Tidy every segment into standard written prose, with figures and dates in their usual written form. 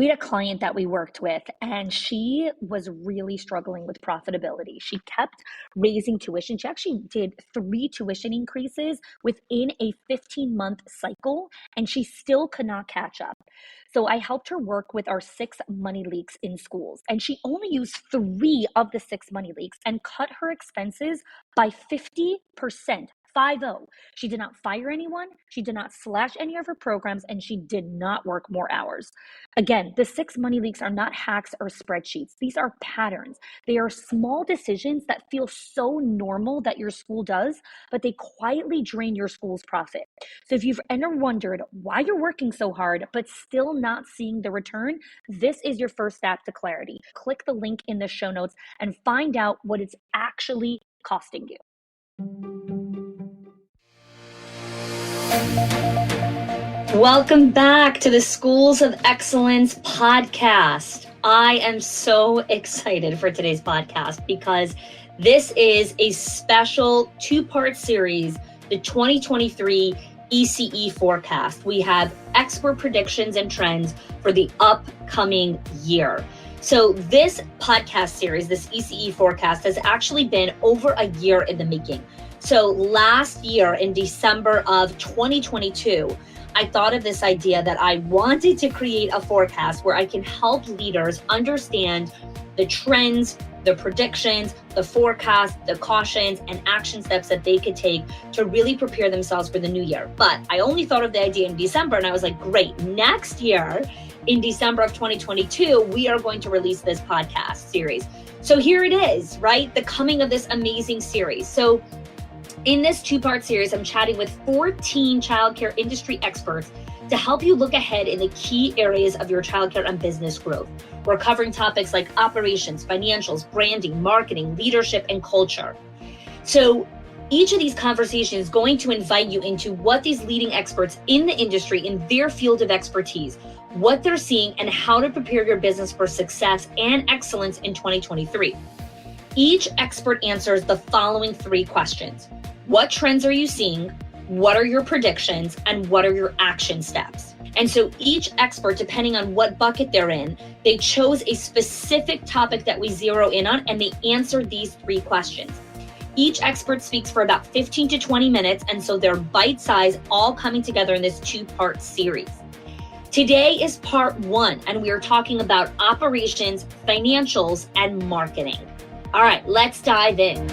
We had a client that we worked with, and she was really struggling with profitability. She kept raising tuition. She actually did 3 tuition increases within a 15-month cycle, and she still could not catch up. So I helped her work with our 6 money leaks in schools, and she only used 3 of the 6 money leaks and cut her expenses by 50%. 50. She did not fire anyone, she did not slash any of her programs, and she did not work more hours. Again, the 6 money leaks are not hacks or spreadsheets. These are patterns. They are small decisions that feel so normal that your school does, but they quietly drain your school's profit. So if you've ever wondered why you're working so hard, but still not seeing the return, this is your first step to clarity. Click the link in the show notes and find out what it's actually costing you. Welcome back to the Schools of Excellence podcast. I am so excited for today's podcast because this is a special 2-part series, the 2023 ECE forecast. We have expert predictions and trends for the upcoming year. So this podcast series, this ECE forecast, has actually been over a year in the making. So last year in December of 2022, I thought of this idea that I wanted to create a forecast where I can help leaders understand the trends, the predictions, the forecast, the cautions, and action steps that they could take to really prepare themselves for the new year. But I only thought of the idea in December, and I was like, great, next year in December of 2022, we are going to release this podcast series. So here it is, right? The coming of this amazing series. So in this 2-part series, I'm chatting with 14 childcare industry experts to help you look ahead in the key areas of your childcare and business growth. We're covering topics like operations, financials, branding, marketing, leadership, and culture. So each of these conversations is going to invite you into what these leading experts in the industry, in their field of expertise, what they're seeing, and how to prepare your business for success and excellence in 2023. Each expert answers the following 3 questions. What trends are you seeing? What are your predictions? And what are your action steps? And so each expert, depending on what bucket they're in, they chose a specific topic that we zero in on, and they answered these 3 questions. Each expert speaks for about 15 to 20 minutes, and so they're bite-sized, all coming together in this 2-part series. Today is part 1, and we are talking about operations, financials, and marketing. All right, let's dive in.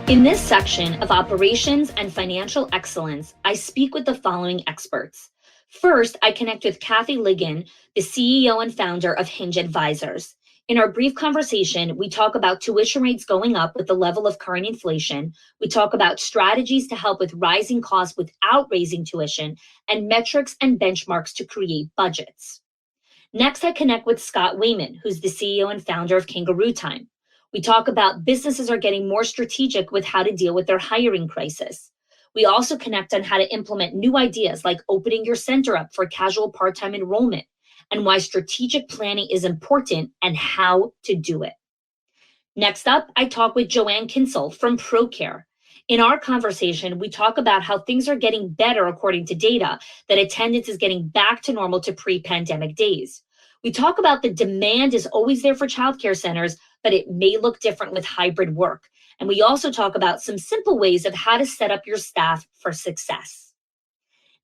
In this section of operations and financial excellence, I speak with the following experts. First, I connect with Kathy Ligon, the CEO and founder of Hinge Advisors. In our brief conversation, we talk about tuition rates going up with the level of current inflation. We talk about strategies to help with rising costs without raising tuition, and metrics and benchmarks to create budgets. Next, I connect with Scott Wayman, who's the CEO and founder of Kangaroo Time. We talk about businesses are getting more strategic with how to deal with their hiring crisis. We also connect on how to implement new ideas like opening your center up for casual part-time enrollment and why strategic planning is important and how to do it. Next up, I talk with Joanne Kinsel from ProCare. In our conversation, we talk about how things are getting better according to data, that attendance is getting back to normal to pre-pandemic days. We talk about the demand is always there for childcare centers, but it may look different with hybrid work. And we also talk about some simple ways of how to set up your staff for success.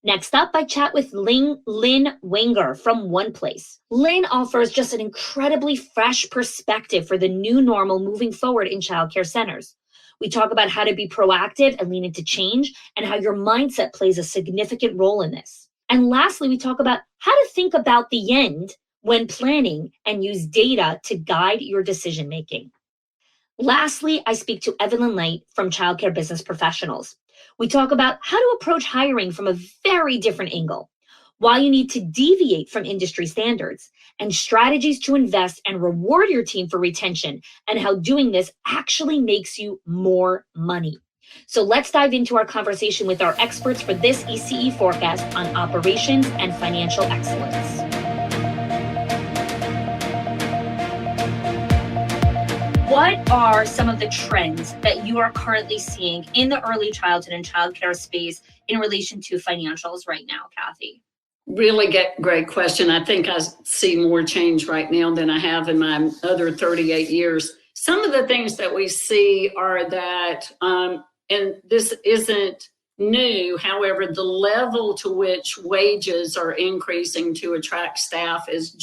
Next up, I chat with Lynn Wenger from One Place. Lynn offers just an incredibly fresh perspective for the new normal moving forward in childcare centers. We talk about how to be proactive and lean into change and how your mindset plays a significant role in this. And lastly, we talk about how to think about the end when planning and use data to guide your decision-making. Lastly, I speak to Evelyn Light from Childcare Business Professionals. We talk about how to approach hiring from a very different angle, why you need to deviate from industry standards, and strategies to invest and reward your team for retention, and how doing this actually makes you more money. So let's dive into our conversation with our experts for this ECE forecast on operations and financial excellence. what are some of the trends that you are currently seeing in the early childhood and childcare space in relation to financials right now, Kathy? Really great question. I think I see more change right now than I have in my other 38 years. Some of the things that we see are that, and this isn't new, however, the level to which wages are increasing to attract staff is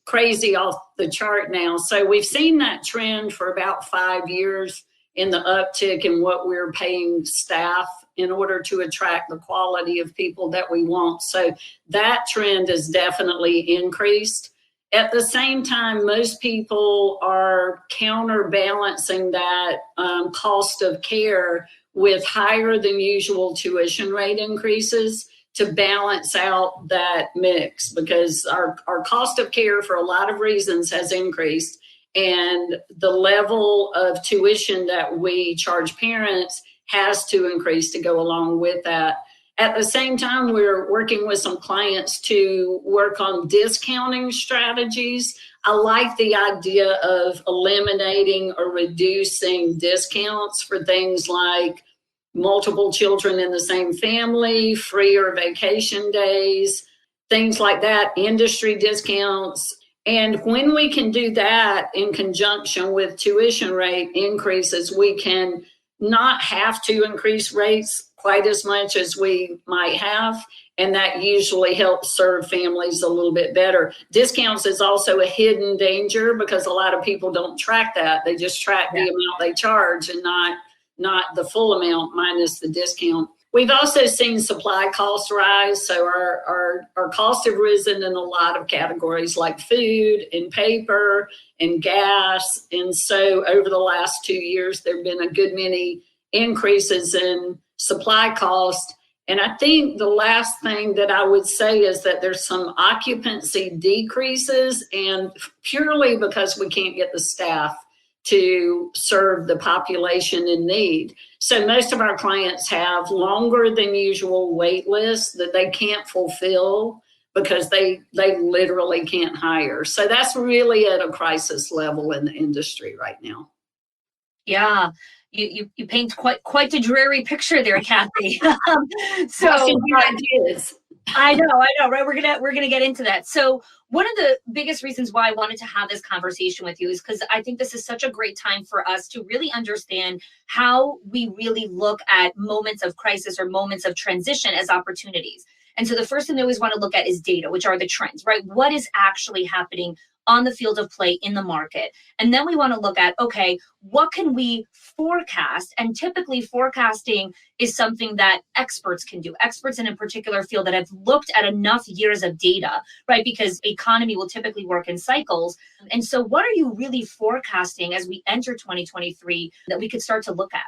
crazy off the chart now. So we've seen that trend for about 5 years in the uptick in what we're paying staff in order to attract the quality of people that we want. So that trend has definitely increased. At the same time, most people are counterbalancing that cost of care with higher than usual tuition rate increases to balance out that mix, because our cost of care for a lot of reasons has increased, and the level of tuition that we charge parents has to increase to go along with that. At the same time, we're working with some clients to work on discounting strategies. I like the idea of eliminating or reducing discounts for things like multiple children in the same family, freer vacation days, things like that, industry discounts. And when we can do that in conjunction with tuition rate increases, we can not have to increase rates quite as much as we might have. And that usually helps serve families a little bit better. Discounts is also a hidden danger because a lot of people don't track that. They just track the amount they charge and not the full amount minus the discount. We've also seen supply costs rise. So our costs have risen in a lot of categories like food and paper and gas. And so over the last 2 years, there have been a good many increases in supply costs. And I think the last thing that I would say is that there's some occupancy decreases, and purely because we can't get the staff to serve the population in need. So most of our clients have longer than usual wait lists that they can't fulfill because they literally can't hire. So that's really at a crisis level in the industry right now. Yeah. You paint quite the dreary picture there, Kathy. So ideas. I know, right? We're gonna get into that. So one of the biggest reasons why I wanted to have this conversation with you is because I think this is such a great time for us to really understand how we really look at moments of crisis or moments of transition as opportunities. And so the first thing they always want to look at is data, which are the trends, right? What is actually happening on the field of play in the market? And then we want to look at, okay, what can we forecast? And typically forecasting is something that experts can do, experts in a particular field that have looked at enough years of data, right? Because economy will typically work in cycles. And so what are you really forecasting as we enter 2023 that we could start to look at?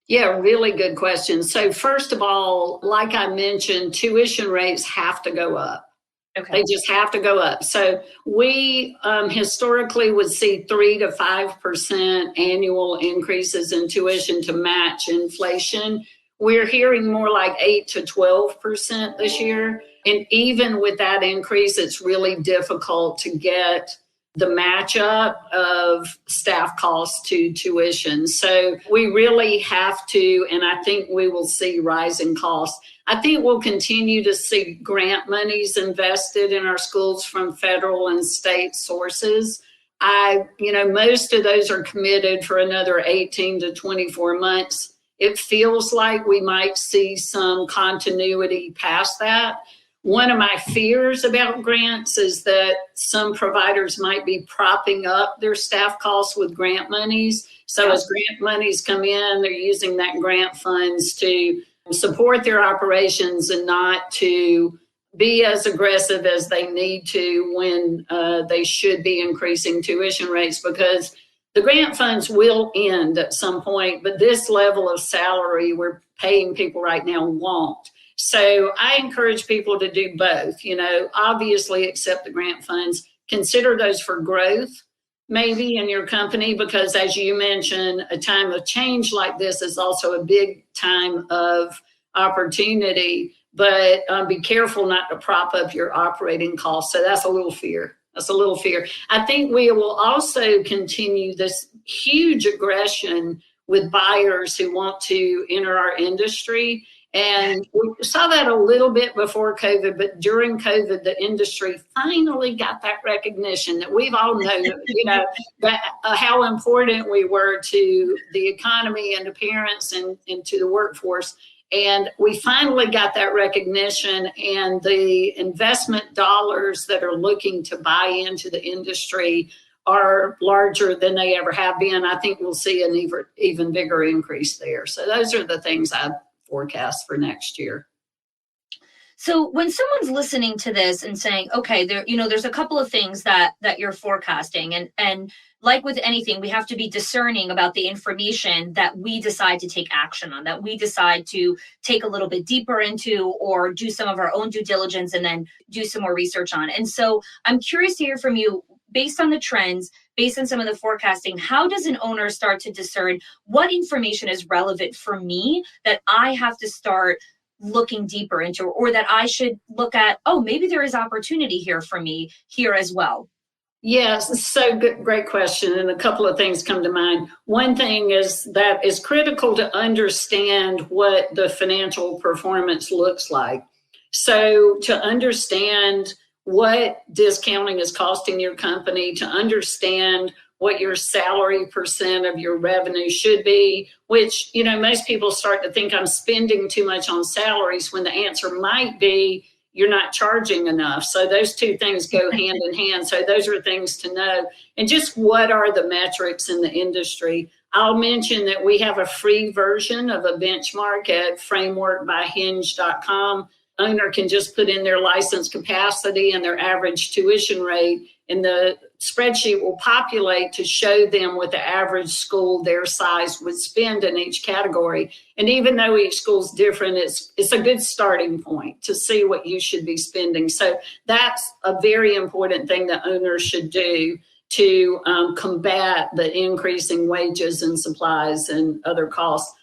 Yeah, really good question. So first of all, like I mentioned, tuition rates have to go up. Okay. They just have to go up. So we historically would see 3 to 5% annual increases in tuition to match inflation. We're hearing more like 8 to 12% this year. And even with that increase, it's really difficult to get the matchup of staff costs to tuition. So we really have to, and I think we will see rising costs. I think we'll continue to see grant monies invested in our schools from federal and state sources. Most of those are committed for another 18 to 24 months. It feels like we might see some continuity past that. One of my fears about grants is that some providers might be propping up their staff costs with grant monies. So as grant monies come in, they're using that grant funds to support their operations and not to be as aggressive as they need to when they should be increasing tuition rates, because the grant funds will end at some point, but this level of salary we're paying people right now won't. So I encourage people to do both, obviously accept the grant funds, consider those for growth, maybe in your company, because as you mentioned, a time of change like this is also a big time of opportunity, but be careful not to prop up your operating costs. So that's a little fear That's a little fear. I think we will also continue this huge aggression with buyers who want to enter our industry. And we saw that a little bit before COVID, but during COVID, the industry finally got that recognition that we've all known, that how important we were to the economy and to parents and to the workforce. And we finally got that recognition, and the investment dollars that are looking to buy into the industry are larger than they ever have been. I think we'll see an even bigger increase there. So those are the things I forecast for next year. So when someone's listening to this and saying, okay, there's a couple of things that you're forecasting, and like with anything, we have to be discerning about the information that we decide to take action on, that we decide to take a little bit deeper into, or do some of our own due diligence and then do some more research on. And so I'm curious to hear from you, based on the trends, based on some of the forecasting, how does an owner start to discern what information is relevant for me that I have to start looking deeper into, or that I should look at, oh, maybe there is opportunity here for me here as well? Yes, so good, great question. And a couple of things come to mind. One thing is that it's critical to understand what the financial performance looks like. So to understand what discounting is costing your company, to understand what your salary percent of your revenue should be, which, most people start to think I'm spending too much on salaries, when the answer might be you're not charging enough. So those two things go hand in hand. So those are things to know. And just what are the metrics in the industry? I'll mention that we have a free version of a benchmark at frameworkbyhinge.com. Owner can just put in their license capacity and their average tuition rate, and the spreadsheet will populate to show them what the average school their size would spend in each category. And even though each school is different, it's a good starting point to see what you should be spending. So that's a very important thing that owners should do to combat the increasing wages and supplies and other costs.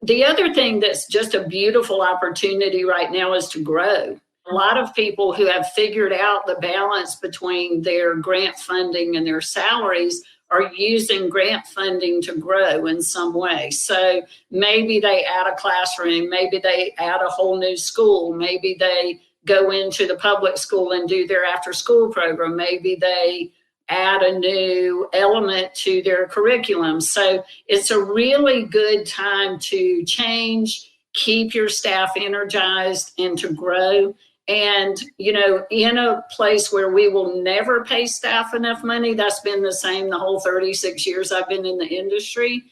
The other thing that's just a beautiful opportunity right now is to grow. A lot of people who have figured out the balance between their grant funding and their salaries are using grant funding to grow in some way. So maybe they add a classroom, maybe they add a whole new school, maybe they go into the public school and do their after school program, maybe they add a new element to their curriculum. So it's a really good time to change, keep your staff energized, and to grow. And, in a place where we will never pay staff enough money, that's been the same the whole 36 years I've been in the industry.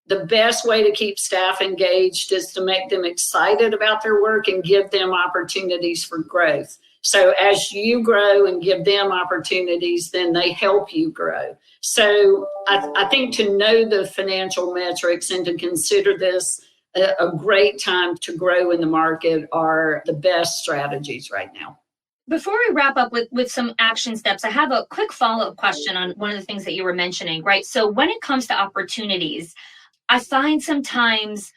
The best way to keep staff engaged is to make them excited about their work and give them opportunities for growth. So as you grow and give them opportunities, then they help you grow. So I think to know the financial metrics and to consider this a great time to grow in the market are the best strategies right now. Before we wrap up with some action steps, I have a quick follow-up question on one of the things that you were mentioning, right? So when it comes to opportunities, I find sometimes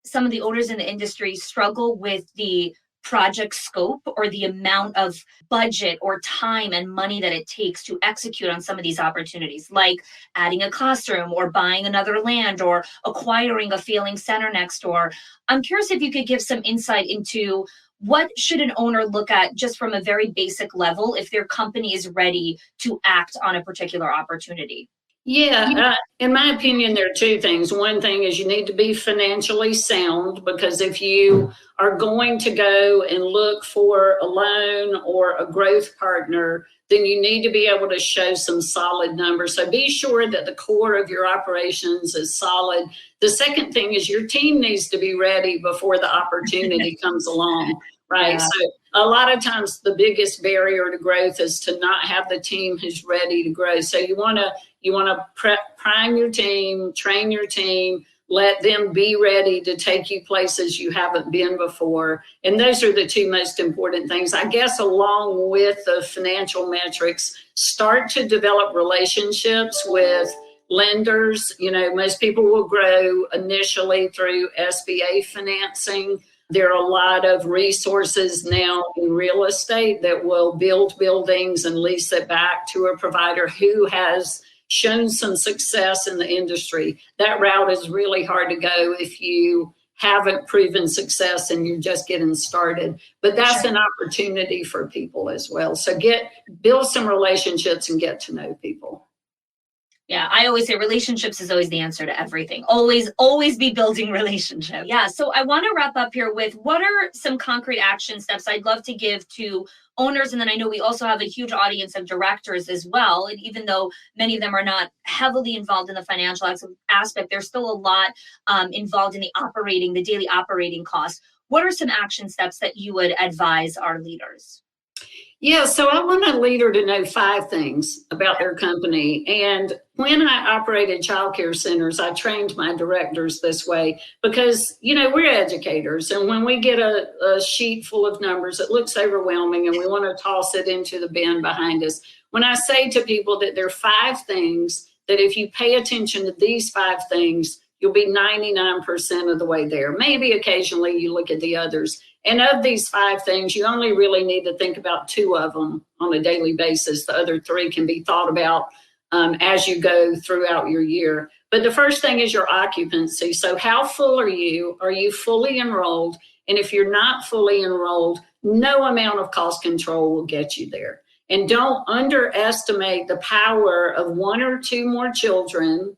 some of the owners in the industry struggle with the project scope or the amount of budget or time and money that it takes to execute on some of these opportunities, like adding a classroom or buying another land or acquiring a failing center next door. I'm curious if you could give some insight into what should an owner look at just from a very basic level if their company is ready to act on a particular opportunity. Yeah, in my opinion, there are two things. One thing is you need to be financially sound, because if you are going to go and look for a loan or a growth partner, then you need to be able to show some solid numbers. So be sure that the core of your operations is solid. The second thing is your team needs to be ready before the opportunity comes along, right? Yeah. So a lot of times the biggest barrier to growth is to not have the team who's ready to grow. So you want to prime your team, train your team, let them be ready to take you places you haven't been before. And those are the two most important things. I guess along with the financial metrics, start to develop relationships with lenders. Most people will grow initially through SBA financing. There are a lot of resources now in real estate that will build buildings and lease it back to a provider who has shown some success in the industry. That route is really hard to go if you haven't proven success and you're just getting started. But that's Sure. an opportunity for people as well. So build some relationships and get to know people. Yeah, I always say relationships is always the answer to everything. Always be building relationships. Yeah, so I want to wrap up here with what are some concrete action steps I'd love to give to owners? And then I know we also have a huge audience of directors as well. And even though many of them are not heavily involved in the financial aspect, there's still a lot involved in the daily operating costs. What are some action steps that you would advise our leaders? Yeah, so I want a leader to know 5 things about their company. And when I operated childcare centers, I trained my directors this way because, we're educators. And when we get a sheet full of numbers, it looks overwhelming and we want to toss it into the bin behind us. When I say to people that there are 5 things that if you pay attention to these 5 things, you'll be 99% of the way there. Maybe occasionally you look at the others. And of these 5 things, you only really need to think about 2 of them on a daily basis. The other 3 can be thought about as you go throughout your year. But the first thing is your occupancy. So how full are you? Are you fully enrolled? And if you're not fully enrolled, no amount of cost control will get you there. And don't underestimate the power of 1 or 2 more children.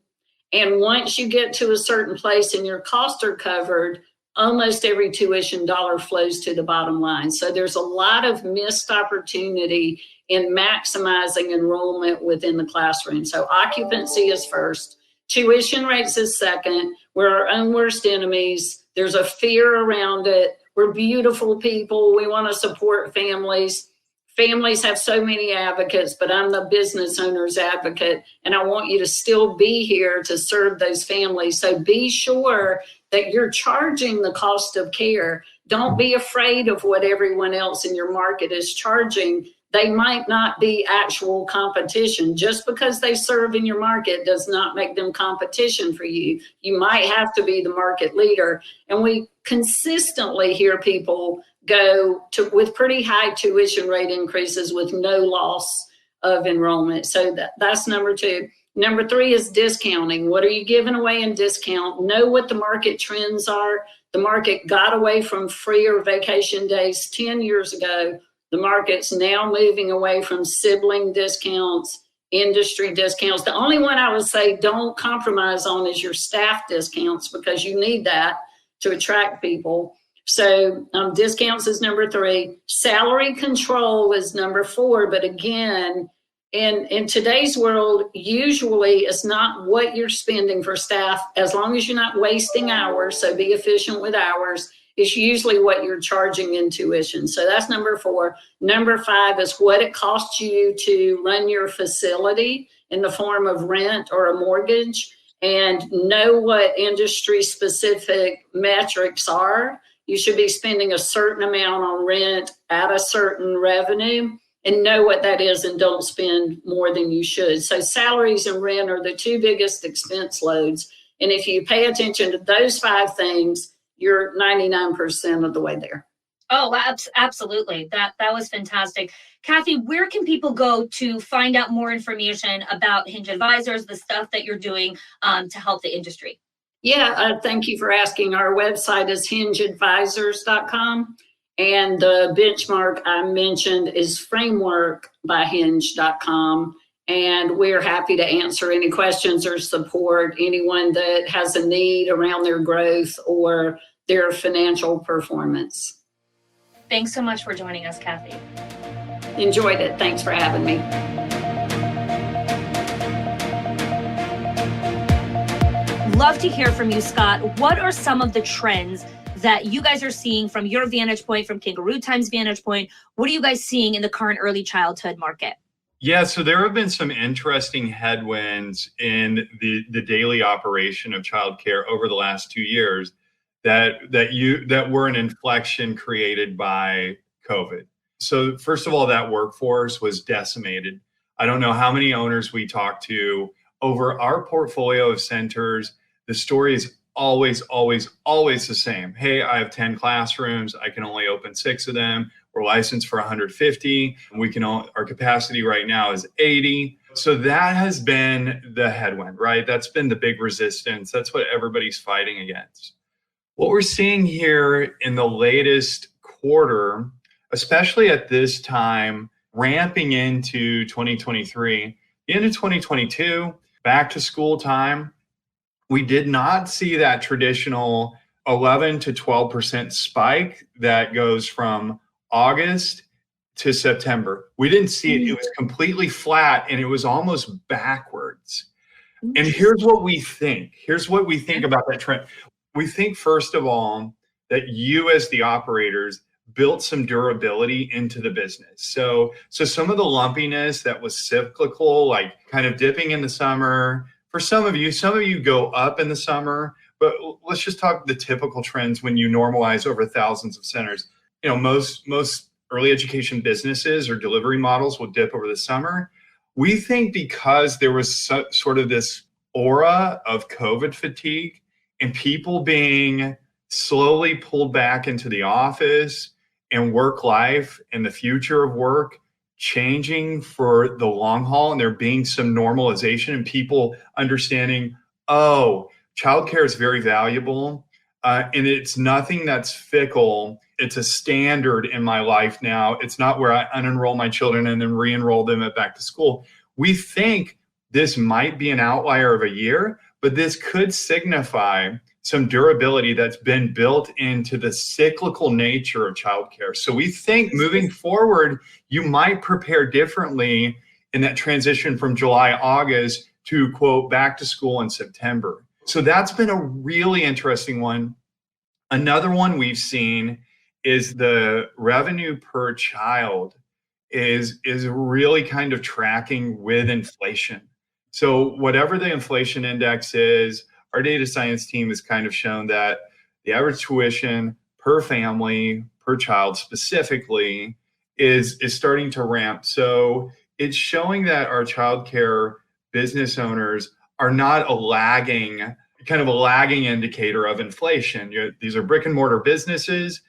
And once you get to a certain place and your costs are covered, almost every tuition dollar flows to the bottom line. So there's a lot of missed opportunity in maximizing enrollment within the classroom. So occupancy is first, tuition rates is second. We're our own worst enemies. There's a fear around it. We're beautiful people. We want to support families. Families have so many advocates, but I'm the business owner's advocate, and I want you to still be here to serve those families. So be sure that you're charging the cost of care. Don't be afraid of what everyone else in your market is charging. They might not be actual competition. Just because they serve in your market does not make them competition for you. You might have to be the market leader. And we consistently hear people go with pretty high tuition rate increases with no loss of enrollment. So that's number 2. Number 3 is discounting. What are you giving away in discount? Know what the market trends are. The market got away from free or vacation days 10 years ago. The market's now moving away from sibling discounts, industry discounts. The only one I would say don't compromise on is your staff discounts because you need that to attract people. So discounts is number 3. Salary control is number 4. But again, in today's world, usually it's not what you're spending for staff, as long as you're not wasting hours, so be efficient with hours. It's usually what you're charging in tuition. So that's number 4. Number 5 is what it costs you to run your facility in the form of rent or a mortgage, and know what industry specific metrics are. You should be spending a certain amount on rent at a certain revenue, and know what that is and don't spend more than you should. So salaries and rent are the 2 biggest expense loads. And if you pay attention to those 5 things, you're 99% of the way there. Oh, absolutely. That was fantastic. Kathy, where can people go to find out more information about Hinge Advisors, the stuff that you're doing to help the industry? Yeah, thank you for asking. Our website is hingeadvisors.com. And the benchmark I mentioned is frameworkbyhinge.com. And we're happy to answer any questions or support anyone that has a need around their growth or their financial performance. Thanks so much for joining us, Kathy. Enjoyed it. Thanks for having me. Love to hear from you, Scott. What are some of the trends that you guys are seeing from your vantage point, from Kangaroo Time's vantage point? What are you guys seeing in the current early childhood market? Yeah, so there have been some interesting headwinds in the daily operation of childcare over the last 2 years that were an inflection created by COVID. So first of all, that workforce was decimated. I don't know how many owners we talked to over our portfolio of centers. The story is always, always, always the same. Hey, I have 10 classrooms. I can only open 6 of them. We're licensed for 150. Our capacity right now is 80. So that has been the headwind, right? That's been the big resistance. That's what everybody's fighting against. What we're seeing here in the latest quarter, especially at this time, ramping into 2023, the end of 2022, back to school time, we did not see that traditional 11 to 12% spike that goes from August to September. We didn't see it. It was completely flat and it was almost backwards. And here's what we think. Here's what we think about that trend. We think, first of all, that you as the operators built some durability into the business. So some of the lumpiness that was cyclical, like kind of dipping in the summer, for some of you go up in the summer, but let's just talk the typical trends when you normalize over thousands of centers. You know, most early education businesses or delivery models will dip over the summer. We think because there was sort of this aura of COVID fatigue and people being slowly pulled back into the office and work life and the future of work changing for the long haul, and there being some normalization and people understanding, oh, childcare is very valuable and it's nothing that's fickle. It's a standard in my life now. It's not where I unenroll my children and then re-enroll them at back to school. We think this might be an outlier of a year, but this could signify some durability that's been built into the cyclical nature of childcare. So we think moving forward, you might prepare differently in that transition from July, August to, quote, back to school in September. So that's been a really interesting one. Another one we've seen is the revenue per child is really kind of tracking with inflation. So whatever the inflation index is, our data science team has kind of shown that the average tuition per family, per child specifically, is starting to ramp. So it's showing that our childcare business owners are not a lagging indicator of inflation. These are brick and mortar businesses,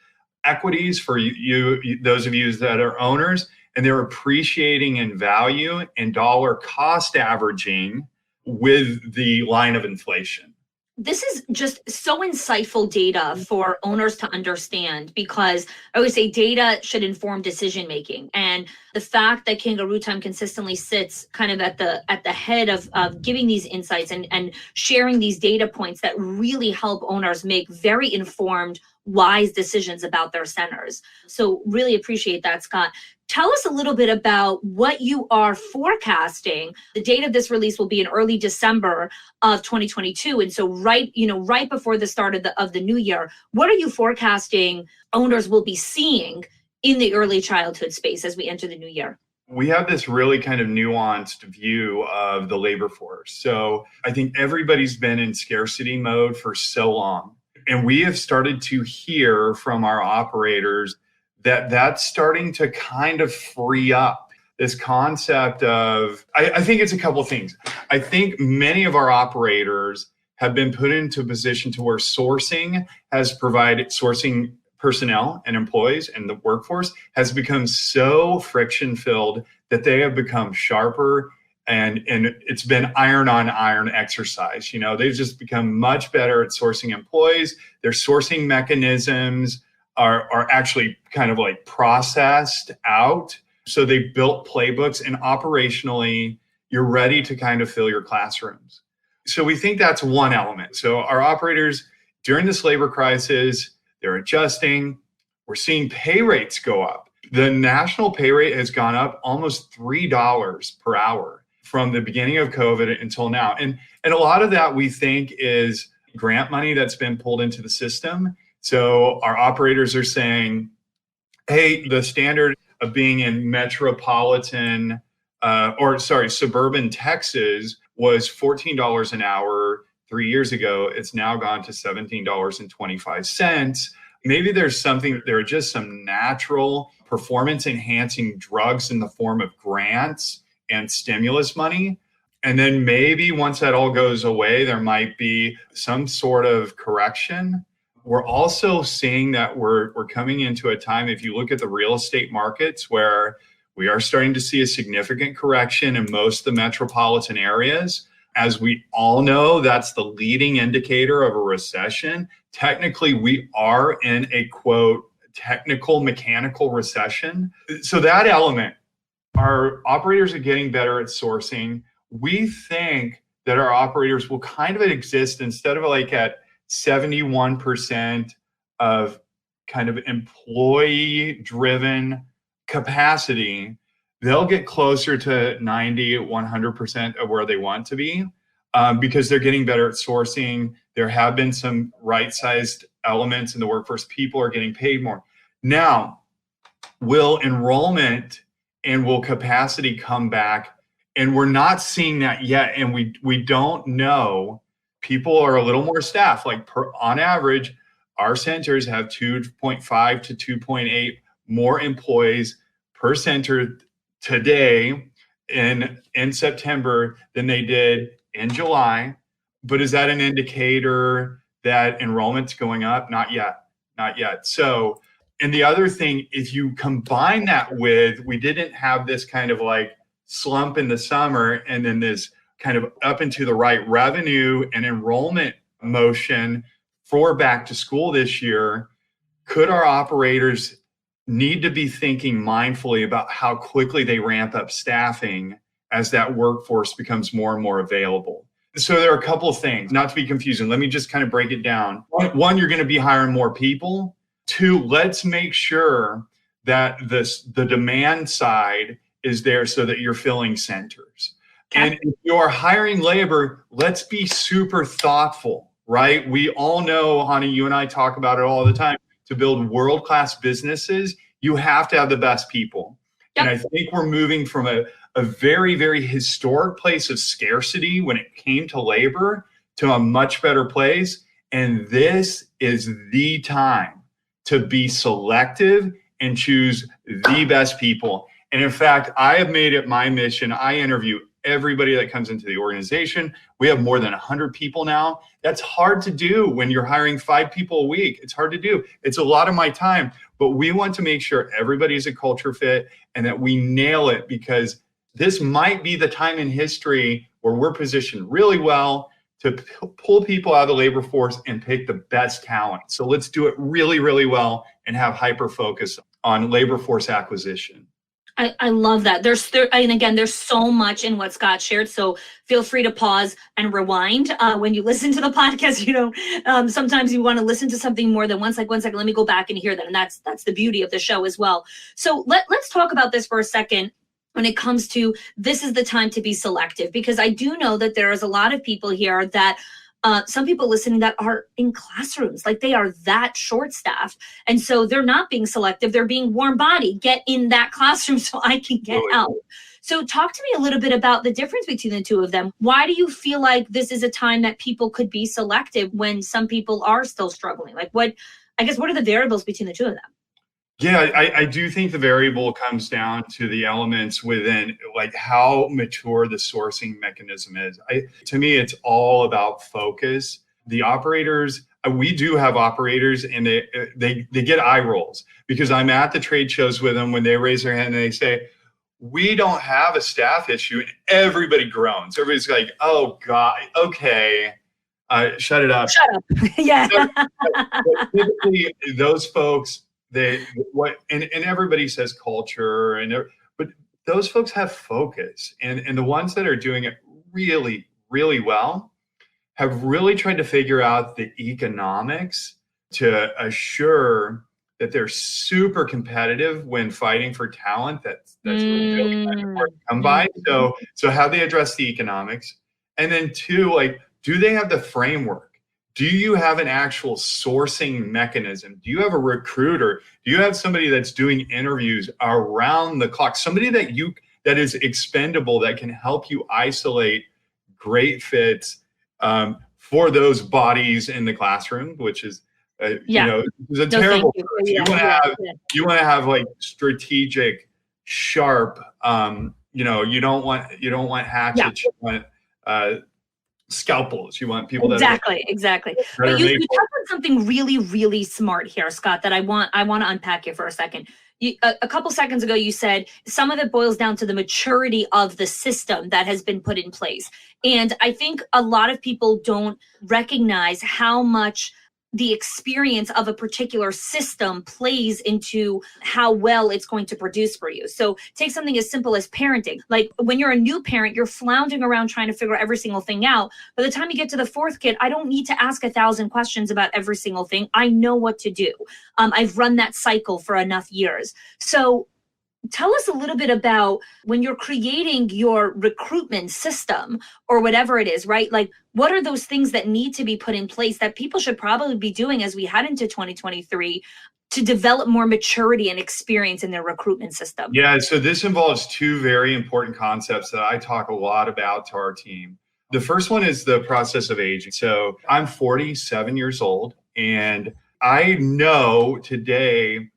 equities for you, those of you that are owners, and they're appreciating in value and dollar cost averaging with the line of inflation. This is just so insightful data for owners to understand, because I always say data should inform decision making. And the fact that Kangaroo Time consistently sits kind of at the head of giving these insights and sharing these data points that really help owners make very informed, wise decisions about their centers. So really appreciate that, Scott. Tell us a little bit about what you are forecasting. The date of this release will be in early December of 2022. And so right before the start of the new year, what are you forecasting owners will be seeing in the early childhood space as we enter the new year? We have this really kind of nuanced view of the labor force. So I think everybody's been in scarcity mode for so long. And we have started to hear from our operators that that's starting to kind of free up this concept of, I think it's a couple of things. I think many of our operators have been put into a position to where sourcing has provided sourcing personnel and employees and the workforce has become so friction filled that they have become sharper, and it's been iron on iron exercise. You know, they've just become much better at sourcing employees. Their sourcing mechanisms are actually kind of like processed out. So they built playbooks, and operationally, you're ready to kind of fill your classrooms. So we think that's one element. So our operators during this labor crisis, they're adjusting. We're seeing pay rates go up. The national pay rate has gone up almost $3 per hour from the beginning of COVID until now. And a lot of that we think is grant money that's been pulled into the system. So our operators are saying, hey, the standard of being in suburban Texas was $14 an hour 3 years ago. It's now gone to $17.25. Maybe there are just some natural performance enhancing drugs in the form of grants and stimulus money. And then maybe once that all goes away, there might be some sort of correction. We're also seeing that we're coming into a time, if you look at the real estate markets, where we are starting to see a significant correction in most of the metropolitan areas. As we all know, that's the leading indicator of a recession. Technically, we are in a, quote, technical mechanical recession. So that element, our operators are getting better at sourcing. We think that our operators will kind of exist instead of like at 71% of kind of employee-driven capacity, they'll get closer to 90, 100% of where they want to be because they're getting better at sourcing. There have been some right-sized elements in the workforce. People are getting paid more. Now, will enrollment and will capacity come back? And we're not seeing that yet. And we don't know. People are a little more staffed. Like on average, our centers have 2.5 to 2.8 more employees per center today in September than they did in July. But is that an indicator that enrollment's going up? Not yet. Not yet. So, and the other thing, if you combine that with, we didn't have this kind of like slump in the summer and then this kind of up into the right revenue and enrollment motion for back to school this year, could our operators need to be thinking mindfully about how quickly they ramp up staffing as that workforce becomes more and more available? So there are a couple of things, not to be confusing. Let me just kind of break it down. One, you're going to be hiring more people. Two, let's make sure that the demand side is there so that you're filling centers. And if you're hiring labor, let's be super thoughtful, right? We all know, honey, you and I talk about it all the time. To build world-class businesses, you have to have the best people. Yep. And I think we're moving from a very, very historic place of scarcity when it came to labor to a much better place. And this is the time to be selective and choose the best people. And in fact, I have made it my mission. I interview everybody that comes into the organization. We have more than 100 people now. That's hard to do when you're hiring 5 people a week. It's hard to do. It's a lot of my time, but we want to make sure everybody's a culture fit and that we nail it, because this might be the time in history where we're positioned really well to pull people out of the labor force and pick the best talent. So let's do it really, really well and have hyper focus on labor force acquisition. I love that. And again, there's so much in what Scott shared. So feel free to pause and rewind when you listen to the podcast. Sometimes you want to listen to something more than once. Like, 1 second, let me go back and hear that. And that's the beauty of the show as well. So let's talk about this for a second. When it comes to, this is the time to be selective, because I do know that there is a lot of people here that some people listening that are in classrooms, like they are that short staffed. And so they're not being selective. They're being warm body. Get in that classroom so I can get out. So talk to me a little bit about the difference between the two of them. Why do you feel like this is a time that people could be selective when some people are still struggling? Like what are the variables between the two of them? Yeah, I do think the variable comes down to the elements within, like how mature the sourcing mechanism is. To me, it's all about focus. The operators, we do have operators, and they get eye rolls because I'm at the trade shows with them when they raise their hand and they say, we don't have a staff issue, and everybody groans. Everybody's like, oh God, okay, shut it up. Shut up. Yeah. But typically, those folks, and everybody says culture, but those folks have focus, and the ones that are doing it really, really well have really tried to figure out the economics to assure that they're super competitive when fighting for talent. That's really kind of hard to come by. So how they address the economics, and then 2, like, do they have the framework? Do you have an actual sourcing mechanism? Do you have a recruiter? Do you have somebody that's doing interviews around the clock? Somebody that is expendable, that can help you isolate great fits for those bodies in the classroom, which is is a terrible. You want to have like strategic, sharp you don't want hatchets. You want scalpels. You want people exactly. But you touched on something really, really smart here, Scott, that I want to unpack you for a second. A couple seconds ago, you said some of it boils down to the maturity of the system that has been put in place. And I think a lot of people don't recognize how much the experience of a particular system plays into how well it's going to produce for you. So take something as simple as parenting. Like when you're a new parent, you're floundering around trying to figure every single thing out. By the time you get to the fourth kid, I don't need to ask 1,000 questions about every single thing. I know what to do. I've run that cycle for enough years. So tell us a little bit about when you're creating your recruitment system or whatever it is, right? Like, what are those things that need to be put in place that people should probably be doing as we head into 2023 to develop more maturity and experience in their recruitment system? Yeah, so this involves two very important concepts that I talk a lot about to our team. The first one is the process of aging. So I'm 47 years old, and I know today,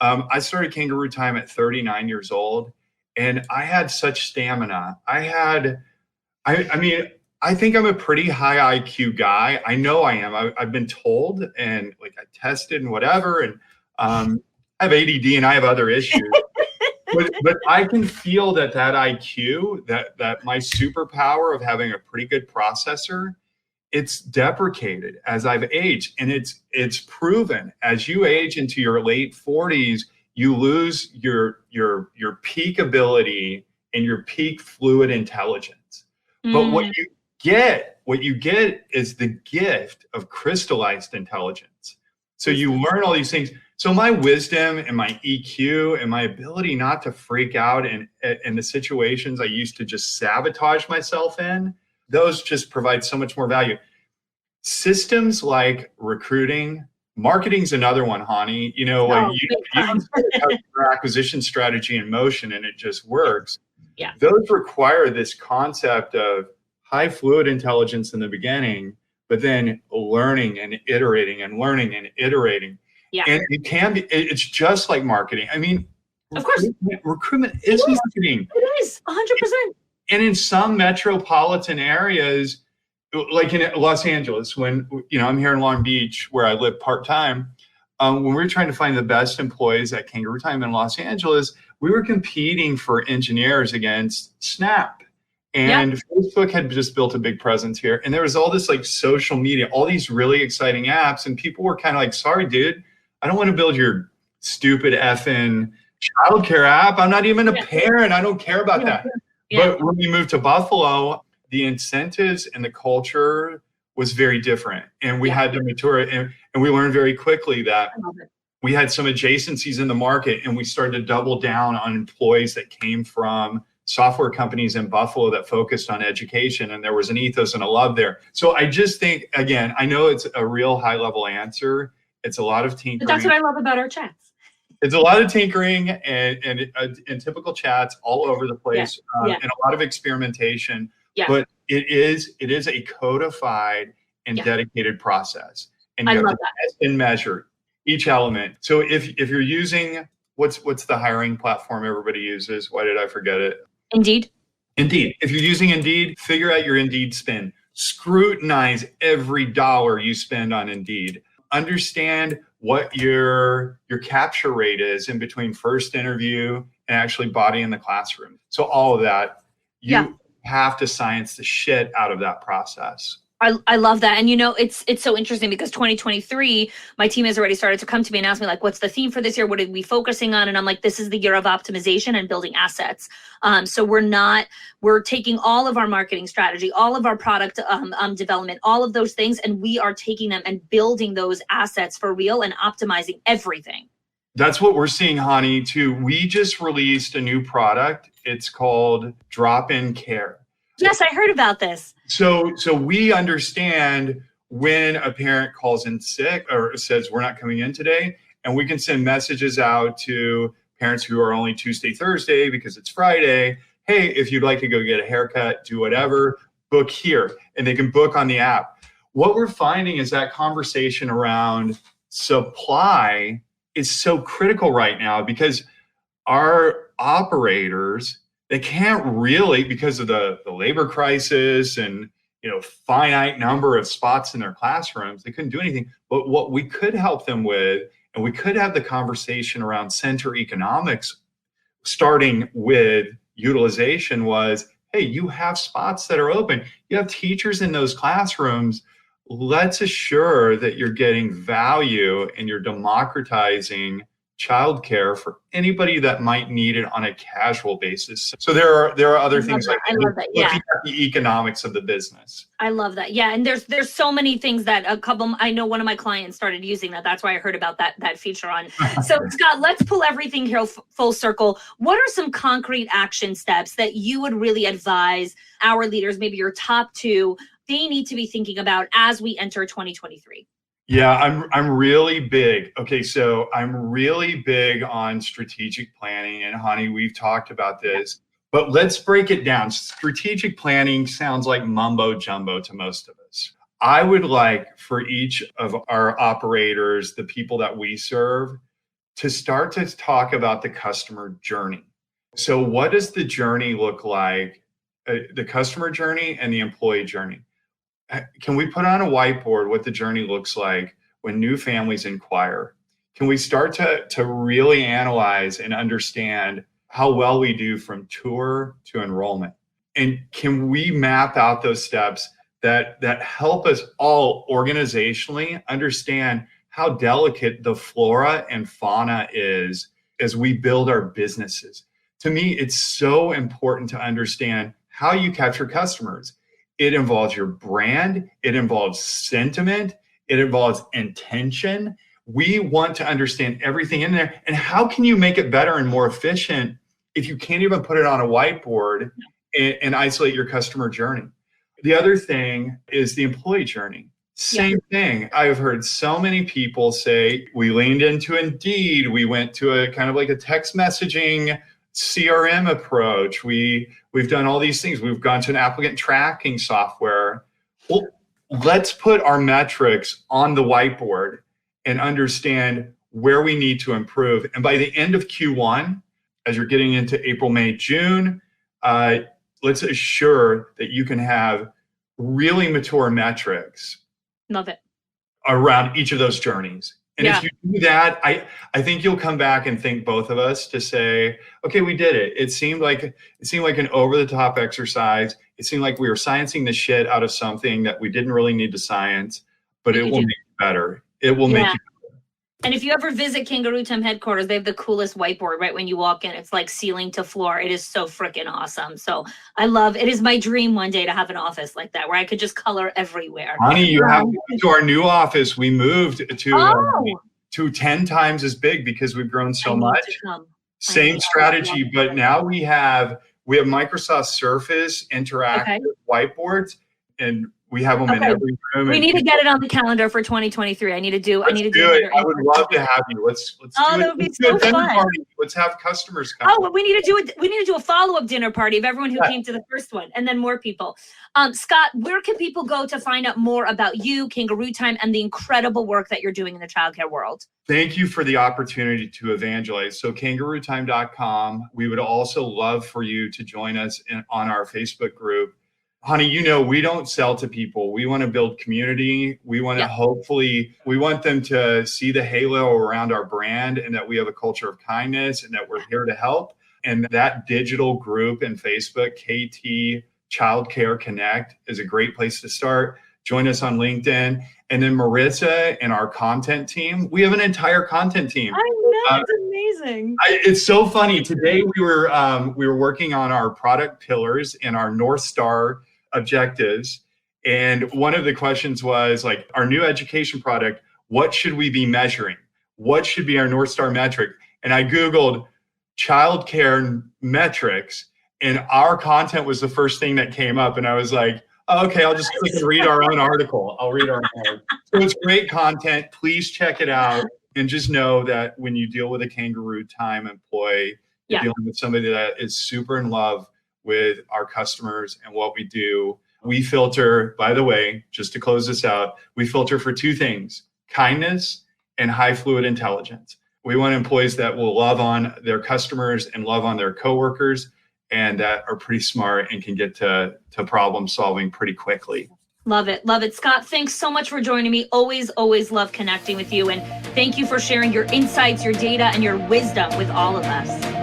I started Kangaroo Time at 39 years old, and I had such stamina. I think I'm a pretty high IQ guy. I know I am. I've been told, and like I tested and whatever, and I have ADD and I have other issues. but I can feel that IQ, that my superpower of having a pretty good processor, it's deprecated as I've aged, and it's proven as you age into your late 40s, you lose your peak ability and your peak fluid intelligence. But what you get is the gift of crystallized intelligence. So you learn all these things. So my wisdom and my EQ and my ability not to freak out in the situations I used to just sabotage myself in, those just provide so much more value. Systems like recruiting, marketing's another one, Hani. You have your acquisition strategy in motion and it just works. Yeah. Those require this concept of high fluid intelligence in the beginning, but then learning and iterating and learning and iterating. Yeah. And it's just like marketing. I mean, of course, recruitment is marketing. It is 100%. And in some metropolitan areas, like in Los Angeles, when I'm here in Long Beach where I live part-time, when we were trying to find the best employees at Kangaroo Time in Los Angeles, we were competing for engineers against Snap. And Facebook had just built a big presence here. And there was all this like social media, all these really exciting apps. And people were kind of like, sorry, dude, I don't want to build your stupid effing childcare app. I'm not even a parent. I don't care about that. Yeah. But when we moved to Buffalo, the incentives and the culture was very different. And we had to mature it. And we learned very quickly that we had some adjacencies in the market, and we started to double down on employees that came from software companies in Buffalo that focused on education. And there was an ethos and a love there. So I just think, again, I know it's a real high level answer. It's a lot of tinkering. But that's what I love about our chats. It's a lot of tinkering and typical chats all over the place, and a lot of experimentation. Yeah. But it is a codified and dedicated process. And you have to test and measure each element. So if you're using what's the hiring platform everybody uses? Why did I forget it? Indeed. If you're using Indeed, figure out your Indeed spend. Scrutinize every dollar you spend on Indeed. Understand what your capture rate is in between first interview and actually body in the classroom. So all of that, you have to science the shit out of that process. I love that. And it's so interesting because 2023, my team has already started to come to me and ask me like, what's the theme for this year? What are we focusing on? And I'm like, this is the year of optimization and building assets. So we're taking all of our marketing strategy, all of our product development, all of those things, and we are taking them and building those assets for real and optimizing everything. That's what we're seeing, Hani, too. We just released a new product. It's called Drop-In Care. Yes, I heard about this. So we understand when a parent calls in sick or says we're not coming in today, and we can send messages out to parents who are only Tuesday, Thursday because it's Friday. Hey, if you'd like to go get a haircut, do whatever, book here. And they can book on the app. What we're finding is that conversation around supply is so critical right now because our operators, they can't really, because of the labor crisis and finite number of spots in their classrooms, they couldn't do anything. But what we could help them with, and we could have the conversation around center economics, starting with utilization, was, hey, you have spots that are open. You have teachers in those classrooms. Let's assure that you're getting value and you're democratizing childcare for anybody that might need it on a casual basis. So there are other things like I love that. Yeah. looking at the economics of the business. I love that. Yeah. And there's so many things that I know one of my clients started using that. That's why I heard about that feature on. So Scott, let's pull everything here full circle. What are some concrete action steps that you would really advise our leaders, maybe your top two, they need to be thinking about as we enter 2023? Yeah, I'm really big. Okay, so I'm really big on strategic planning, and honey, we've talked about this, but let's break it down. Strategic planning sounds like mumbo jumbo to most of us. I would like for each of our operators, the people that we serve, to start to talk about the customer journey. So what does the journey look like, the customer journey and the employee journey? Can we put on a whiteboard what the journey looks like when new families inquire? Can we start to really analyze and understand how well we do from tour to enrollment? And can we map out those steps that help us all organizationally understand how delicate the flora and fauna is as we build our businesses? To me, it's so important to understand how you capture customers. It involves your brand. It involves sentiment. It involves intention. We want to understand everything in there. And how can you make it better and more efficient if you can't even put it on a whiteboard and isolate your customer journey? The other thing is the employee journey. Same thing. I've heard so many people say, we leaned into Indeed. We went to a kind of like a text messaging CRM approach. We've done all these things. We've gone to an applicant tracking software. Well, let's put our metrics on the whiteboard and understand where we need to improve. And by the end of Q1, as you're getting into April, May, June, let's assure that you can have really mature metrics. Love it. Around each of those journeys. And if you do that, I think you'll come back and thank both of us to say, okay, we did it. It seemed like an over-the-top exercise. It seemed like we were sciencing the shit out of something that we didn't really need to science, but it will make you better. It will make you better. And if you ever visit Kangaroo Time headquarters, they have the coolest whiteboard right when you walk in. It's like ceiling to floor. It is so freaking awesome. So it is my dream one day to have an office like that where I could just color everywhere. Honey, you have to come to our new office. We moved to 10 times as big because we've grown so much. Same strategy, but now we have Microsoft Surface interactive whiteboards, and we have them in every room. We need to get it on the calendar for 2023. I need to do it. I would love to have you. Let's do it. That would be so fun. Party. Let's have customers come. Oh, we need to do a follow-up dinner party of everyone who came to the first one, and then more people. Scott, where can people go to find out more about you, Kangaroo Time, and the incredible work that you're doing in the childcare world? Thank you for the opportunity to evangelize. So kangarootime.com. We would also love for you to join us on our Facebook group. Honey, we don't sell to people. We want to build community. We want to we want them to see the halo around our brand and that we have a culture of kindness and that we're here to help. And that digital group in Facebook, KT Childcare Connect, is a great place to start. Join us on LinkedIn. And then Marissa and our content team, we have an entire content team. I know, it's amazing. It's so funny. Today we were working on our product pillars and our North Star objectives. And one of the questions was like, our new education product, what should we be measuring? What should be our North Star metric? And I Googled childcare metrics, and our content was the first thing that came up. And I was like, oh, okay, I'll just click and read our own article. I'll read our own article. So it's great content. Please check it out. And just know that when you deal with a Kangaroo Time employee, you're dealing with somebody that is super in love with our customers and what we do. We filter, by the way, just to close this out, we filter for two things: kindness and high fluid intelligence. We want employees that will love on their customers and love on their coworkers. and that are pretty smart and can get to problem solving pretty quickly. Love it. Love it. Scott, thanks so much for joining me. Always love connecting with you. And thank you for sharing your insights, your data, and your wisdom with all of us.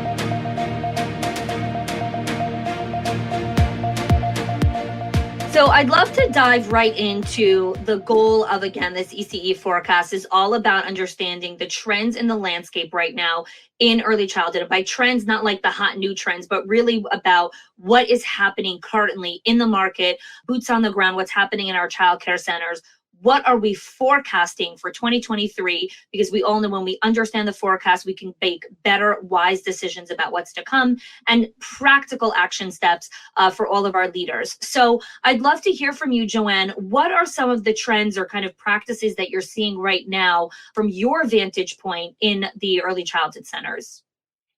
So I'd love to dive right into the goal of, again, this ECE forecast is all about understanding the trends in the landscape right now in early childhood. And by trends, not like the hot new trends, but really about what is happening currently in the market, boots on the ground, what's happening in our childcare centers. What are we forecasting for 2023? Because we all know when we understand the forecast, we can make better, wise decisions about what's to come and practical action steps for all of our leaders. So I'd love to hear from you, Joanne. What are some of the trends or kind of practices that you're seeing right now from your vantage point in the early childhood centers?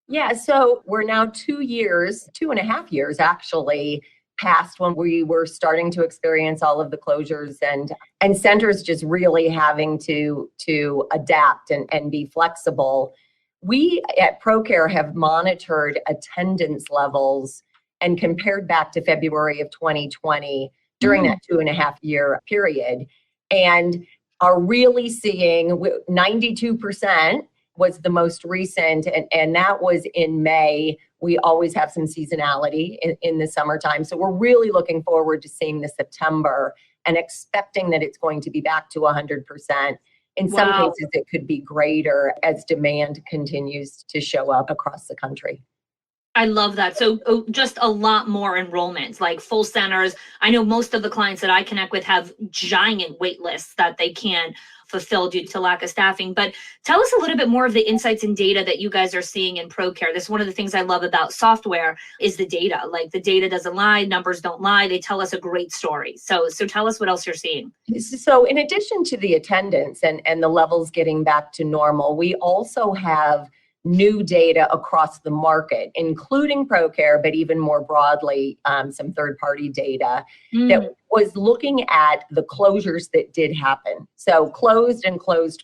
Yeah, so we're now 2.5 years actually, past when we were starting to experience all of the closures and centers just really having to adapt and be flexible. We at ProCare have monitored attendance levels and compared back to February of 2020 during that 2.5 year period, and are really seeing 92% was the most recent, and that was in May. We always have some seasonality in the summertime. So we're really looking forward to seeing the September and expecting that it's going to be back to 100%. In some cases, it could be greater as demand continues to show up across the country. I love that. So just a lot more enrollments, like full centers. I know most of the clients that I connect with have giant wait lists that they can't fulfill due to lack of staffing. But tell us a little bit more of the insights and data that you guys are seeing in ProCare. This is one of the things I love about software is the data. Like the data doesn't lie, numbers don't lie. They tell us a great story. So tell us what else you're seeing. So in addition to the attendance and the levels getting back to normal, we also have new data across the market, including ProCare, but even more broadly, some third-party data that was looking at the closures that did happen. So closed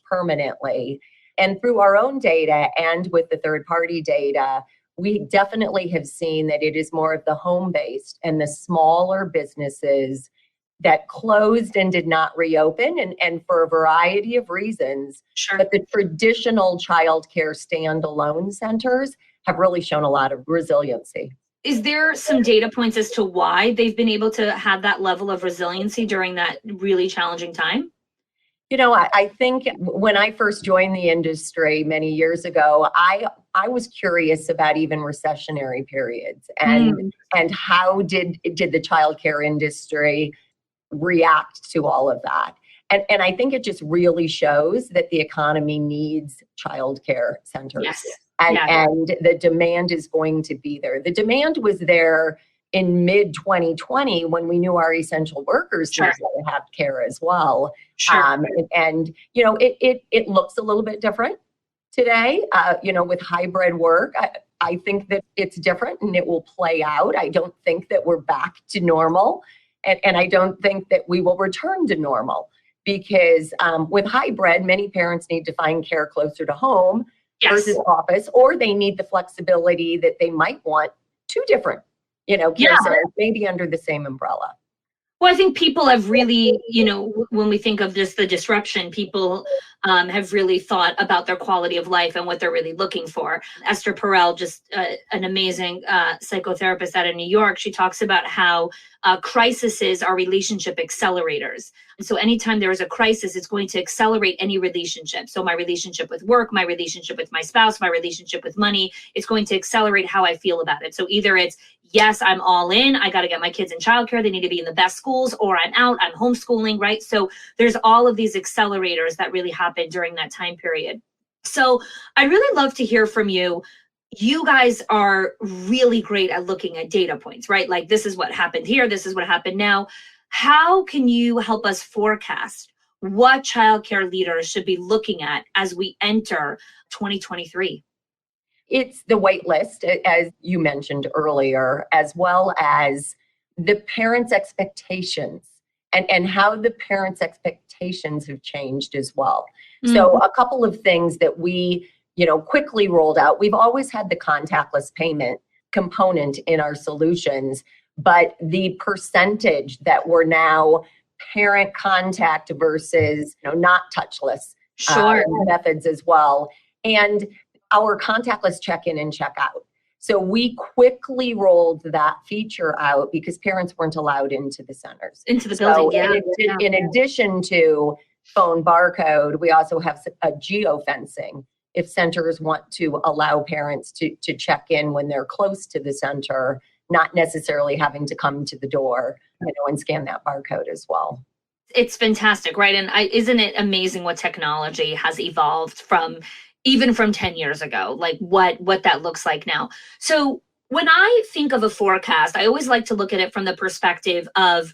permanently. And through our own data and with the third-party data, we definitely have seen that it is more of the home-based and the smaller businesses that closed and did not reopen, and for a variety of reasons. Sure. But the traditional childcare standalone centers have really shown a lot of resiliency. Is there some data points as to why they've been able to have that level of resiliency during that really challenging time? You know, I think when I first joined the industry many years ago, I was curious about even recessionary periods and how did the childcare industry react to all of that. And I think it just really shows that the economy needs childcare centers. Yes. And the demand is going to be there. The demand was there in mid 2020 when we knew our essential workers needed to have care as well. Sure. And you know, it looks a little bit different today, you know, with hybrid work. I think that it's different and it will play out. I don't think that we're back to normal. And I don't think that we will return to normal because with hybrid, many parents need to find care closer to home versus office, or they need the flexibility that they might want two different, you know, care centers, maybe under the same umbrella. Well, I think people have really, you know, when we think of just the disruption, people have really thought about their quality of life and what they're really looking for. Esther Perel, just an amazing psychotherapist out of New York, she talks about how crises are relationship accelerators. And so anytime there is a crisis, it's going to accelerate any relationship. So my relationship with work, my relationship with my spouse, my relationship with money, it's going to accelerate how I feel about it. So either it's, yes, I'm all in, I got to get my kids in childcare, they need to be in the best schools, or I'm out, I'm homeschooling, right? So there's all of these accelerators that really happen during that time period. So I'd really love to hear from you. You guys are really great at looking at data points, right? Like this is what happened here, this is what happened now. How can you help us forecast what childcare leaders should be looking at as we enter 2023? It's the wait list, as you mentioned earlier, as well as the parents' expectations and how the parents' expectations have changed as well. So a couple of things that we, you know, quickly rolled out. We've always had the contactless payment component in our solutions, but the percentage that we're now parent contact versus not touchless methods as well. And our contactless check-in and check-out. So we quickly rolled that feature out because parents weren't allowed into the centers. Into the building, in addition to phone barcode, we also have a geofencing. If centers want to allow parents to check in when they're close to the center, not necessarily having to come to the door, and scan that barcode as well. It's fantastic, right? And isn't it amazing what technology has evolved from 10 years ago, like what that looks like now. So when I think of a forecast, I always like to look at it from the perspective of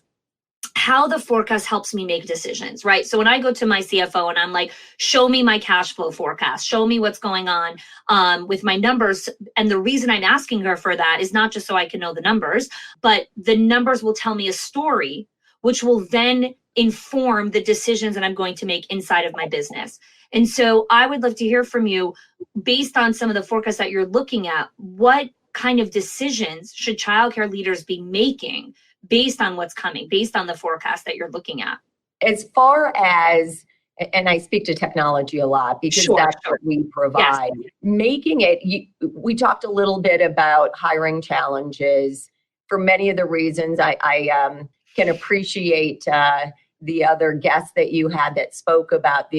how the forecast helps me make decisions, right? So when I go to my CFO and I'm like, show me my cash flow forecast, show me what's going on with my numbers. And the reason I'm asking her for that is not just so I can know the numbers, but the numbers will tell me a story, which will then inform the decisions that I'm going to make inside of my business. And so I would love to hear from you, based on some of the forecasts that you're looking at, what kind of decisions should childcare leaders be making based on what's coming, based on the forecast that you're looking at? As far as, and I speak to technology a lot because that's what we provide. Yes. Making it, we talked a little bit about hiring challenges. For many of the reasons, I can appreciate the other guests that you had that spoke about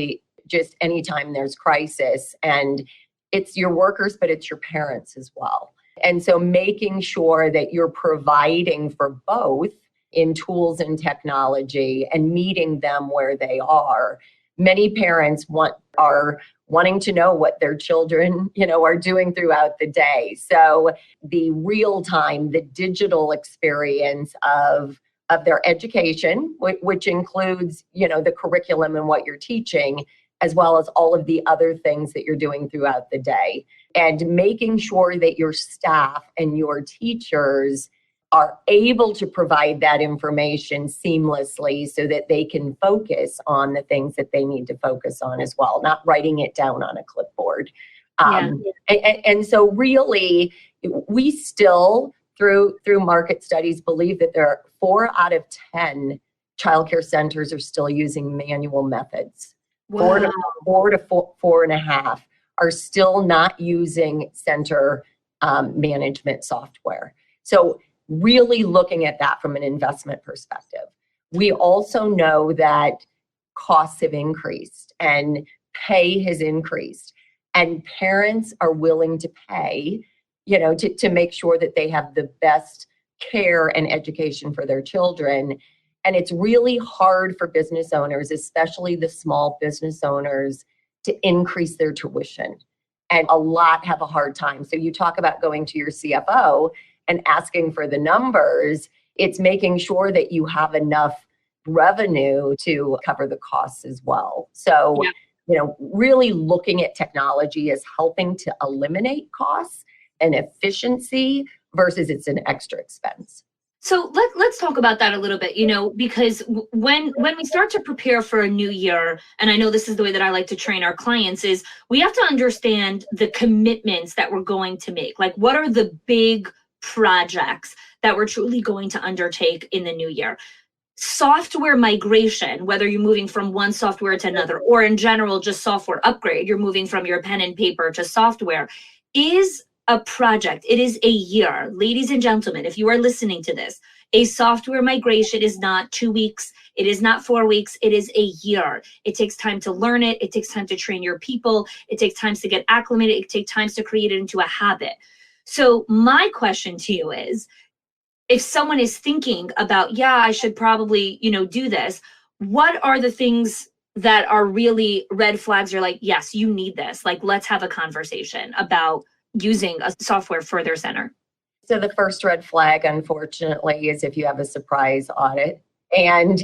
just anytime there's crisis, and it's your workers, but it's your parents as well. And so making sure that you're providing for both in tools and technology and meeting them where they are. Many parents are wanting to know what their children, are doing throughout the day. So the real time, the digital experience of their education, which includes, the curriculum and what you're teaching, as well as all of the other things that you're doing throughout the day. And making sure that your staff and your teachers are able to provide that information seamlessly so that they can focus on the things that they need to focus on as well, not writing it down on a clipboard. And so really, we still, through market studies, believe that there are 4 out of 10 childcare centers are still using manual methods. Wow. 4 to 4.5 are still not using center management software. So really looking at that from an investment perspective. We also know that costs have increased and pay has increased, and parents are willing to pay, to make sure that they have the best care and education for their children. And it's really hard for business owners, especially the small business owners, to increase their tuition. And a lot have a hard time. So you talk about going to your CFO and asking for the numbers. It's making sure that you have enough revenue to cover the costs as well. So, really looking at technology as helping to eliminate costs and efficiency versus it's an extra expense. So let's talk about that a little bit, because when we start to prepare for a new year, and I know this is the way that I like to train our clients, is we have to understand the commitments that we're going to make. Like, what are the big projects that we're truly going to undertake in the new year? Software migration, whether you're moving from one software to another, or in general, just software upgrade, you're moving from your pen and paper to software, is a project. It is a year. Ladies and gentlemen, if you are listening to this, a software migration is not 2 weeks. It is not 4 weeks. It is a year. It takes time to learn it. It takes time to train your people. It takes time to get acclimated. It takes time to create it into a habit. So my question to you is, if someone is thinking about, I should probably, do this, what are the things that are really red flags? You're like, yes, you need this. Like, let's have a conversation about using a software for their center. So the first red flag, unfortunately, is if you have a surprise audit and,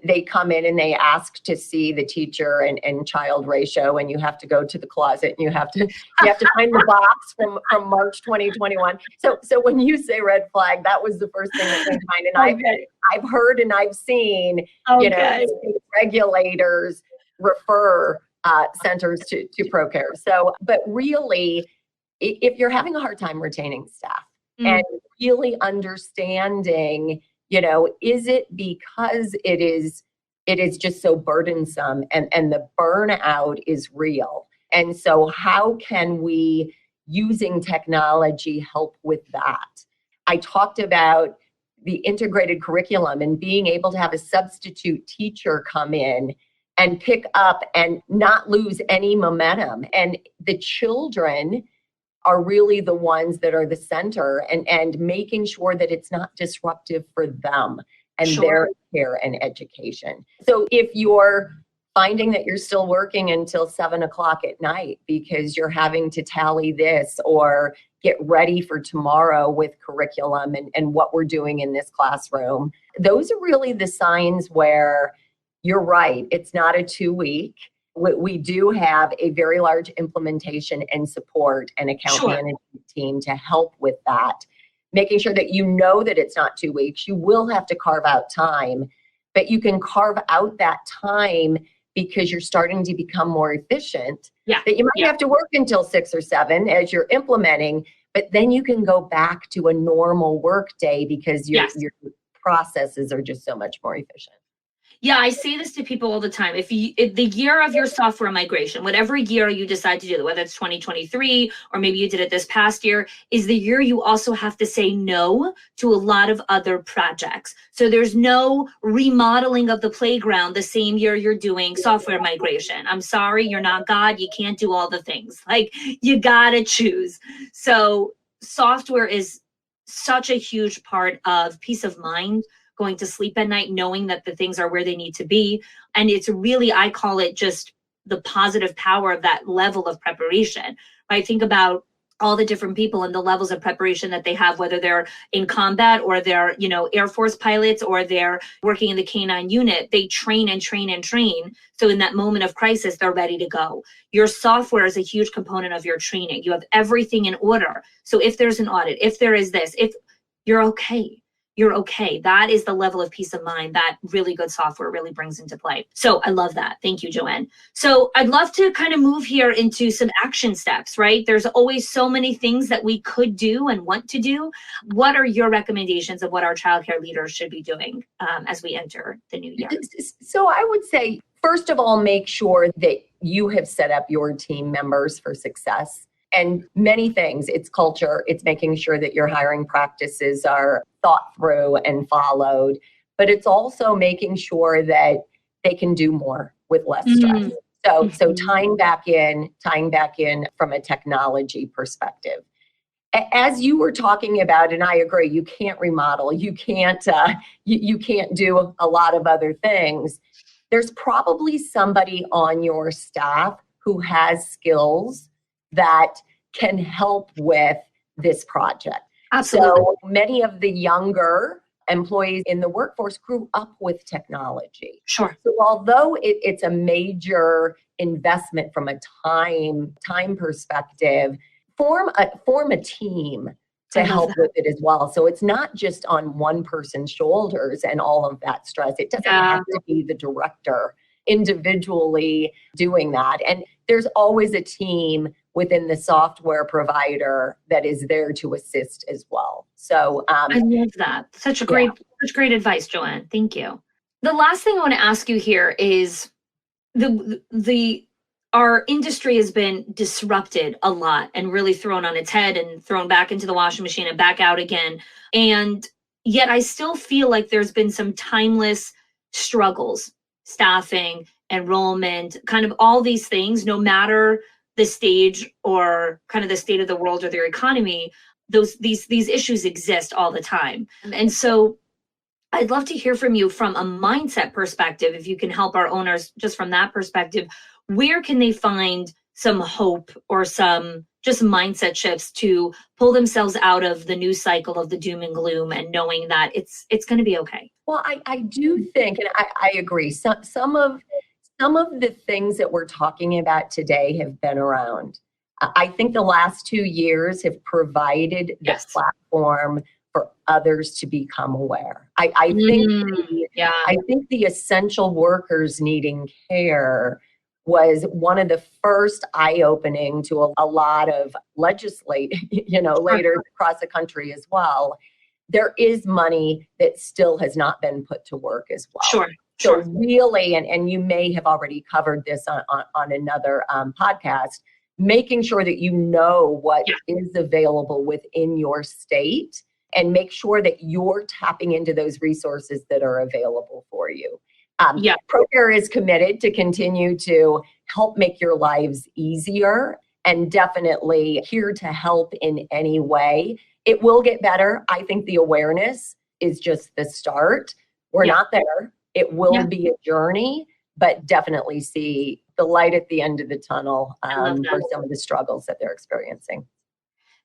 they come in and they ask to see the teacher and child ratio, and you have to go to the closet and you have to find the box from March 2021. So when you say red flag, that was the first thing that came to mind. And I've heard and I've seen, regulators refer centers to ProCare. So, but really, if you're having a hard time retaining staff Mm. and really understanding, is it because it is just so burdensome and the burnout is real? And so how can we, using technology, help with that? I talked about the integrated curriculum and being able to have a substitute teacher come in and pick up and not lose any momentum. And the children are really the ones that are the center, and making sure that it's not disruptive for them and Sure. their care and education. So if you're finding that you're still working until 7 o'clock at night because you're having to tally this or get ready for tomorrow with curriculum and what we're doing in this classroom, those are really the signs where you're right. It's not a 2-week. We do have a very large implementation and support and account Sure. management team to help with that, making sure that you know that it's not 2 weeks. You will have to carve out time, but you can carve out that time because you're starting to become more efficient. Yeah. That you might Yeah. have to work until 6 or 7 as you're implementing, but then you can go back to a normal work day because your processes are just so much more efficient. Yeah, I say this to people all the time. If the year of your software migration, whatever year you decide to do it, whether it's 2023 or maybe you did it this past year, is the year you also have to say no to a lot of other projects. So there's no remodeling of the playground the same year you're doing software migration. I'm sorry, you're not God. You can't do all the things. Like, you gotta choose. So software is such a huge part of peace of mind, going to sleep at night knowing that the things are where they need to be. And it's really, I call it just the positive power of that level of preparation. I think about all the different people and the levels of preparation that they have, whether they're in combat or they're, Air Force pilots or they're working in the K-9 unit. They train and train and train. So in that moment of crisis, they're ready to go. Your software is a huge component of your training. You have everything in order. So if there's an audit, if there is this, if you're okay. You're okay. That is the level of peace of mind that really good software really brings into play. So I love that. Thank you, Joanne. So I'd love to kind of move here into some action steps, right? There's always so many things that we could do and want to do. What are your recommendations of what our childcare leaders should be doing as we enter the new year? So I would say, first of all, make sure that you have set up your team members for success. And many things, it's culture, it's making sure that your hiring practices are thought through and followed, but it's also making sure that they can do more with less stress. So tying back in from a technology perspective. As you were talking about, and I agree, you can't remodel, you can't do a lot of other things. There's probably somebody on your staff who has skills that can help with this project. Absolutely. So many of the younger employees in the workforce grew up with technology. Sure. So although it's a major investment from a time perspective, form a team to help with it as well. So it's not just on one person's shoulders and all of that stress. It doesn't have to be the director individually doing that. And there's always a team within the software provider that is there to assist as well. So I love that. Such great advice, Joanne. Thank you. The last thing I want to ask you here is our industry has been disrupted a lot and really thrown on its head and thrown back into the washing machine and back out again. And yet I still feel like there's been some timeless struggles, staffing, enrollment, kind of all these things, no matter the stage or kind of the state of the world or their economy, these issues exist all the time. And so I'd love to hear from you from a mindset perspective, if you can help our owners just from that perspective. Where can they find some hope or some just mindset shifts to pull themselves out of the news cycle of the doom and gloom and knowing that it's going to be okay? Well, I do think, and I agree, some of the things that we're talking about today have been around. I think the last 2 years have provided the platform for others to become aware. I think the essential workers needing care was one of the first eye-opening to a lot of legislators across the country as well. There is money that still has not been put to work as well. Sure. So really, and you may have already covered this on another podcast, making sure that you know what is available within your state and make sure that you're tapping into those resources that are available for you. ProCare is committed to continue to help make your lives easier and definitely here to help in any way. It will get better. I think the awareness is just the start. We're not there. It will be a journey, but definitely see the light at the end of the tunnel for some of the struggles that they're experiencing.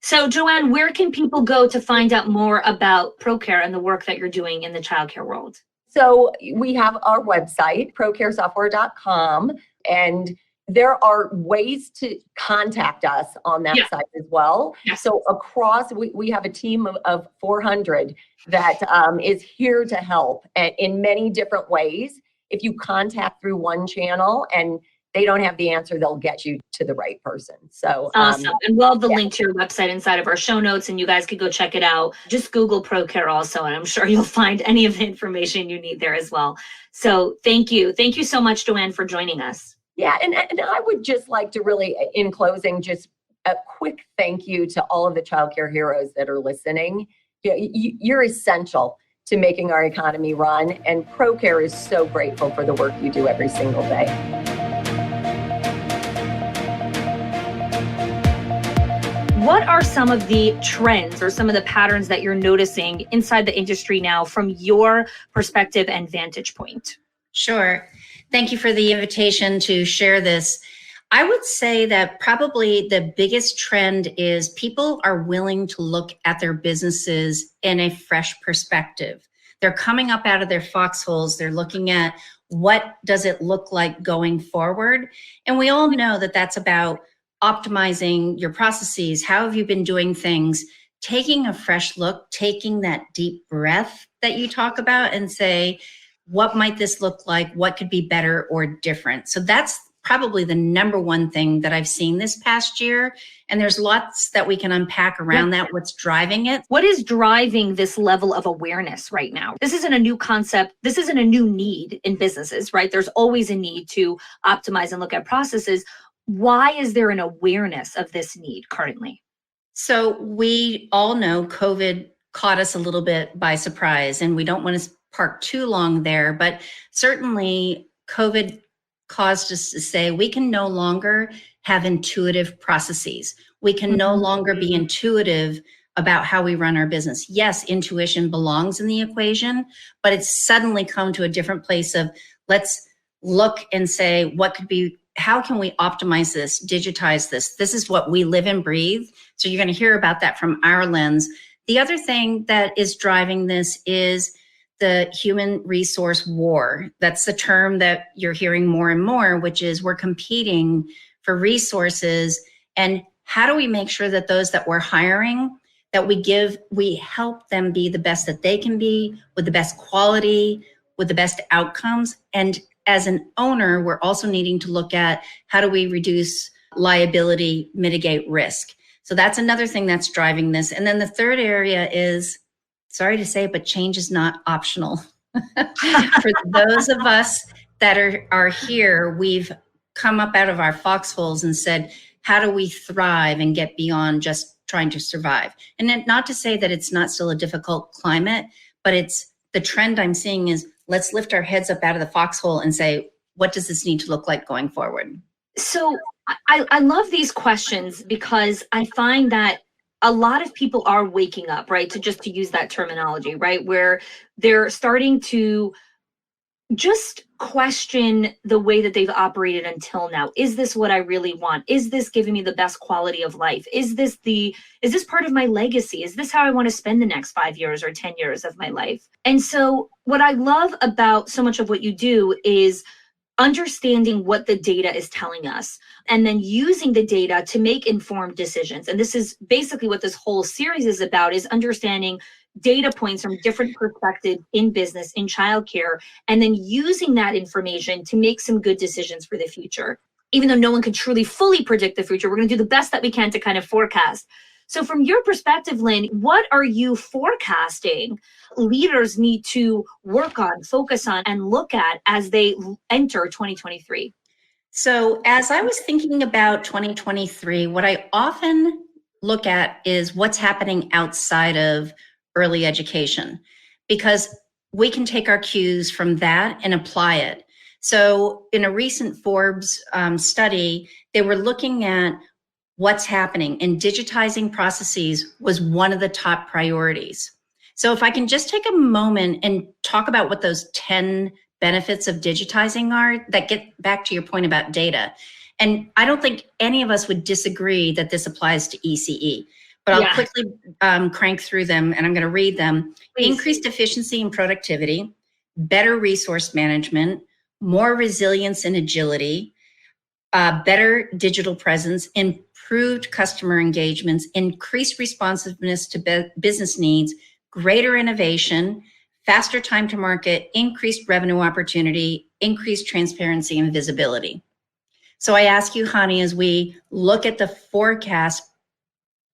So, Joanne, where can people go to find out more about ProCare and the work that you're doing in the childcare world? So we have our website, procaresoftware.com, and there are ways to contact us on that site as well. So across, we have a team of 400 that is here to help in many different ways. If you contact through one channel and they don't have the answer, they'll get you to the right person. So awesome. And we'll have the link to your website inside of our show notes, and you guys can go check it out. Just Google ProCare also, and I'm sure you'll find any of the information you need there as well. So thank you. Thank you so much, Joanne, for joining us. Yeah, and I would just like to really, in closing, just a quick thank you to all of the childcare heroes that are listening. You're essential to making our economy run, and ProCare is so grateful for the work you do every single day. What are some of the trends or some of the patterns that you're noticing inside the industry now from your perspective and vantage point? Sure. Thank you for the invitation to share this. I would say that probably the biggest trend is people are willing to look at their businesses in a fresh perspective. They're coming up out of their foxholes. They're looking at what does it look like going forward. And we all know that that's about optimizing your processes. How have you been doing things? Taking a fresh look, taking that deep breath that you talk about and say, what might this look like? What could be better or different? So that's probably the number one thing that I've seen this past year. And there's lots that we can unpack around that, what's driving it. What is driving this level of awareness right now? This isn't a new concept. This isn't a new need in businesses, right? There's always a need to optimize and look at processes. Why is there an awareness of this need currently? So we all know COVID caught us a little bit by surprise, and we don't want to park too long there, but certainly COVID caused us to say we can no longer have intuitive processes. We can no longer be intuitive about how we run our business. Yes, intuition belongs in the equation, but it's suddenly come to a different place of let's look and say what could be, how can we optimize this, digitize this? This is what we live and breathe. So you're going to hear about that from our lens. The other thing that is driving this is the human resource war. That's the term that you're hearing more and more, which is we're competing for resources. And how do we make sure that those that we're hiring, that we help them be the best that they can be, with the best quality, with the best outcomes. And as an owner, we're also needing to look at how do we reduce liability, mitigate risk. So that's another thing that's driving this. And then the third area is, sorry to say, but change is not optional. For those of us that are here, we've come up out of our foxholes and said, how do we thrive and get beyond just trying to survive? And then, not to say that it's not still a difficult climate, but it's the trend I'm seeing is let's lift our heads up out of the foxhole and say, what does this need to look like going forward? So I love these questions because I find that a lot of people are waking up, right? To use that terminology, right? Where they're starting to just question the way that they've operated until now. Is this what I really want? Is this giving me the best quality of life? Is this part of my legacy? Is this how I want to spend the next 5 years or 10 years of my life? And so what I love about so much of what you do is understanding what the data is telling us and then using the data to make informed decisions. And this is basically what this whole series is about, is understanding data points from different perspectives in business, in childcare, and then using that information to make some good decisions for the future. even though no one can truly fully predict the future, we're going to do the best that we can to kind of forecast. So from your perspective, Lynn, what are you forecasting leaders need to work on, focus on, and look at as they enter 2023? So as I was thinking about 2023, what I often look at is what's happening outside of early education, because we can take our cues from that and apply it. So in a recent Forbes study, they were looking at what's happening, and digitizing processes was one of the top priorities. So if I can just take a moment and talk about what those 10 benefits of digitizing are, that get back to your point about data. And I don't think any of us would disagree that this applies to ECE, but I'll quickly crank through them, and I'm going to read them. Please. Increased efficiency and productivity, better resource management, more resilience and agility, better digital presence, improved customer engagements, increased responsiveness to business needs, greater innovation, faster time to market, increased revenue opportunity, increased transparency and visibility. So I ask you, Hani, as we look at the forecast,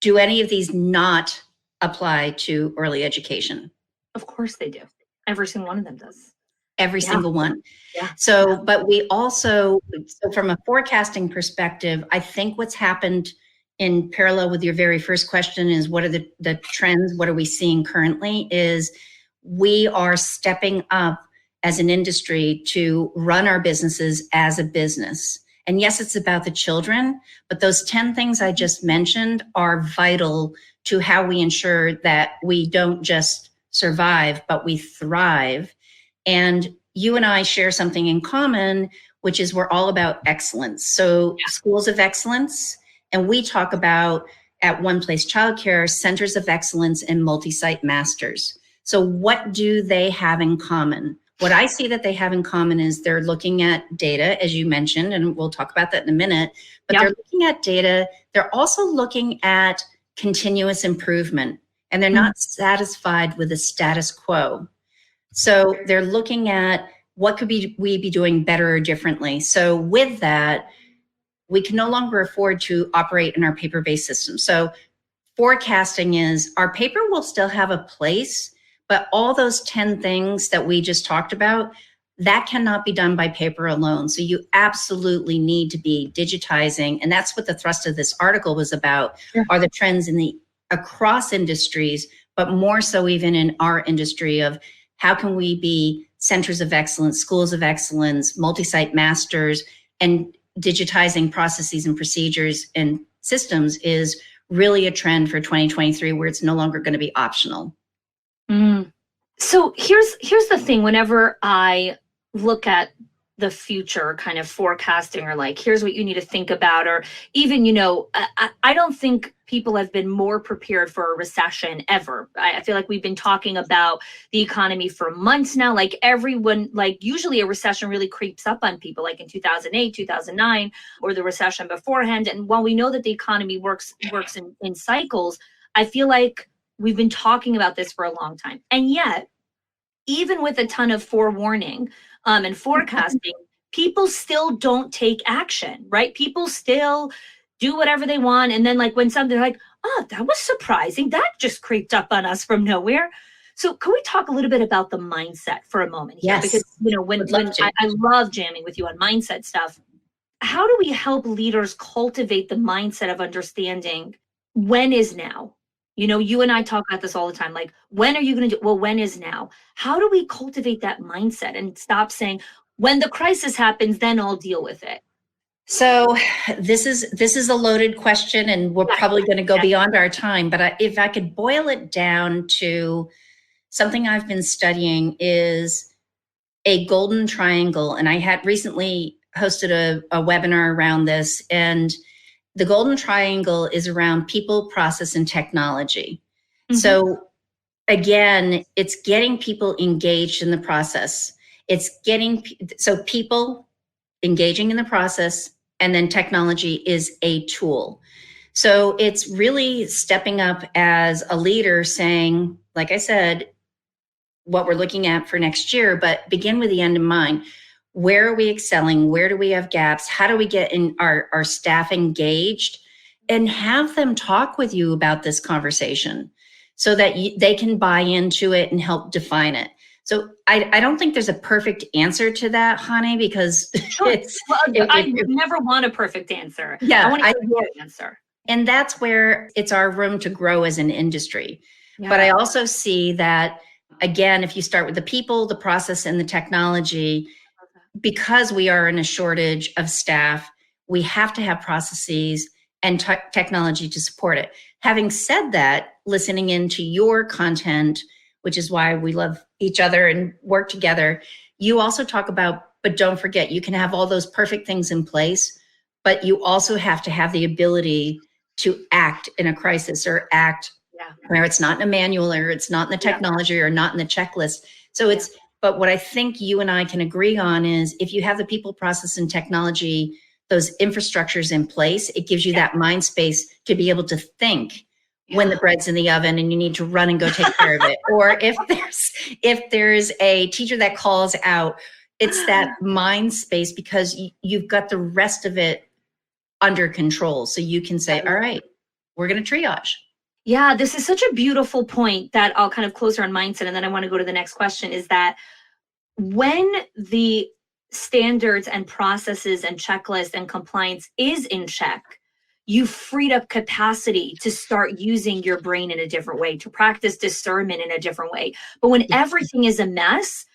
do any of these not apply to early education? Of course they do. Every single one of them does. Every single one. Yeah. So, but we also, so from a forecasting perspective, I think what's happened in parallel with your very first question is what are the trends, what are we seeing currently, is we are stepping up as an industry to run our businesses as a business. And yes, it's about the children, but those 10 things I just mentioned are vital to how we ensure that we don't just survive, but we thrive. And you and I share something in common, which is we're all about excellence. So schools of excellence, and we talk about at One Place Childcare, centers of excellence and multi-site masters. So what do they have in common? What I see that they have in common is they're looking at data, as you mentioned, and we'll talk about that in a minute, but they're looking at data. They're also looking at continuous improvement, and they're not satisfied with the status quo. So they're looking at what could we be doing better or differently. So with that, we can no longer afford to operate in our paper-based system. So forecasting is our paper will still have a place, but all those 10 things that we just talked about, that cannot be done by paper alone. So you absolutely need to be digitizing. And that's what the thrust of this article was about, are the trends in the across industries, but more so even in our industry of how can we be centers of excellence, schools of excellence, multi-site masters, and digitizing processes and procedures and systems is really a trend for 2023 where it's no longer going to be optional. So here's the thing. Whenever I look at the future kind of forecasting, or like, here's what you need to think about, or even, I don't think people have been more prepared for a recession ever. I feel like we've been talking about the economy for months now. Like everyone, like usually a recession really creeps up on people, like in 2008, 2009, or the recession beforehand. And while we know that the economy works in cycles, I feel like we've been talking about this for a long time. And yet, even with a ton of forewarning and forecasting, people still don't take action, right? People still do whatever they want. And then like when something like, oh, that was surprising, that just creeped up on us from nowhere. So can we talk a little bit about the mindset for a moment here? Yes. Because, when I love jamming with you on mindset stuff. How do we help leaders cultivate the mindset of understanding when is now? You and I talk about this all the time. Like, when are you going to do? Well, when is now? How do we cultivate that mindset and stop saying, when the crisis happens, then I'll deal with it? So this is a loaded question, and we're probably going to go beyond our time. But if I could boil it down to something I've been studying is a golden triangle. And I had recently hosted a webinar around this, and the golden triangle is around people, process, and technology. So again, it's getting people engaged in the process. It's so people engaging in the process, and then technology is a tool. So it's really stepping up as a leader saying, like I said, what we're looking at for next year, but begin with the end in mind. Where are we excelling? Where do we have gaps? How do we get in our staff engaged? And have them talk with you about this conversation so that they can buy into it and help define it. So I don't think there's a perfect answer to that, Hani, because I never want a perfect answer. Yeah, I want to get a good answer. And that's where it's our room to grow as an industry. Yeah. But I also see that, again, if you start with the people, the process, and the technology, because we are in a shortage of staff, we have to have processes and technology to support it. Having said that, listening into your content, which is why we love each other and work together, you also talk about, but don't forget, you can have all those perfect things in place, but you also have to have the ability to act in a crisis or act where it's not in a manual or it's not in the technology or not in the checklist. So but what I think you and I can agree on is if you have the people, process, and technology, those infrastructures in place, it gives you that mind space to be able to think when the bread's in the oven and you need to run and go take care of it. Or if there's a teacher that calls out, it's that mind space because you've got the rest of it under control. So you can say, all right, we're going to triage. Yeah, this is such a beautiful point that I'll kind of close on mindset. And then I want to go to the next question is that when the standards and processes and checklists and compliance is in check, you freed up capacity to start using your brain in a different way, to practice discernment in a different way. But when everything is a mess,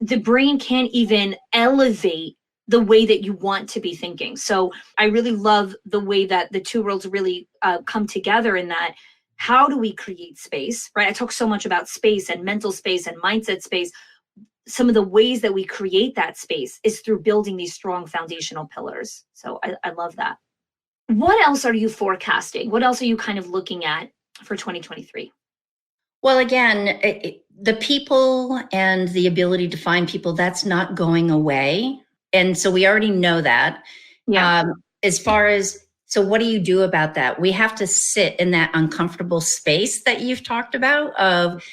the brain can't even elevate the way that you want to be thinking. So I really love the way that the two worlds really come together in that. How do we create space, right? I talk so much about space and mental space and mindset space. Some of the ways that we create that space is through building these strong foundational pillars. So I love that. What else are you forecasting? What else are you kind of looking at for 2023? Well, again, the people and the ability to find people, that's not going away. And so we already know that. Yeah. As far as, so what do you do about that? We have to sit in that uncomfortable space that you've talked about of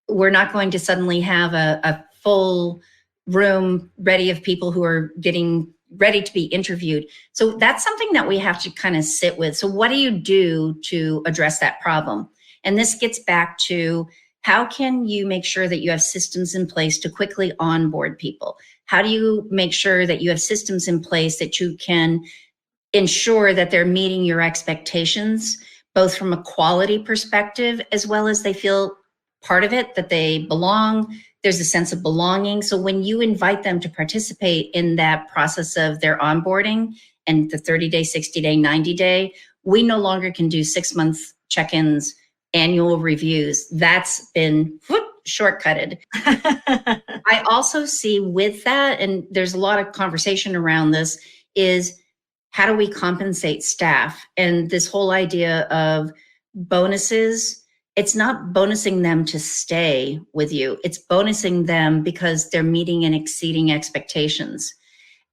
we're not going to suddenly have a full room ready of people who are getting ready to be interviewed. So that's something that we have to kind of sit with. So what do you do to address that problem? And this gets back to how can you make sure that you have systems in place to quickly onboard people? How do you make sure that you have systems in place that you can ensure that they're meeting your expectations, both from a quality perspective, as well as they feel part of it, that they belong, there's a sense of belonging. So when you invite them to participate in that process of their onboarding and the 30-day, 60-day, 90-day, we no longer can do 6-month check-ins, annual reviews. That's been shortcutted. I also see with that, and there's a lot of conversation around this, is how do we compensate staff? And this whole idea of bonuses, it's not bonusing them to stay with you. It's bonusing them because they're meeting and exceeding expectations.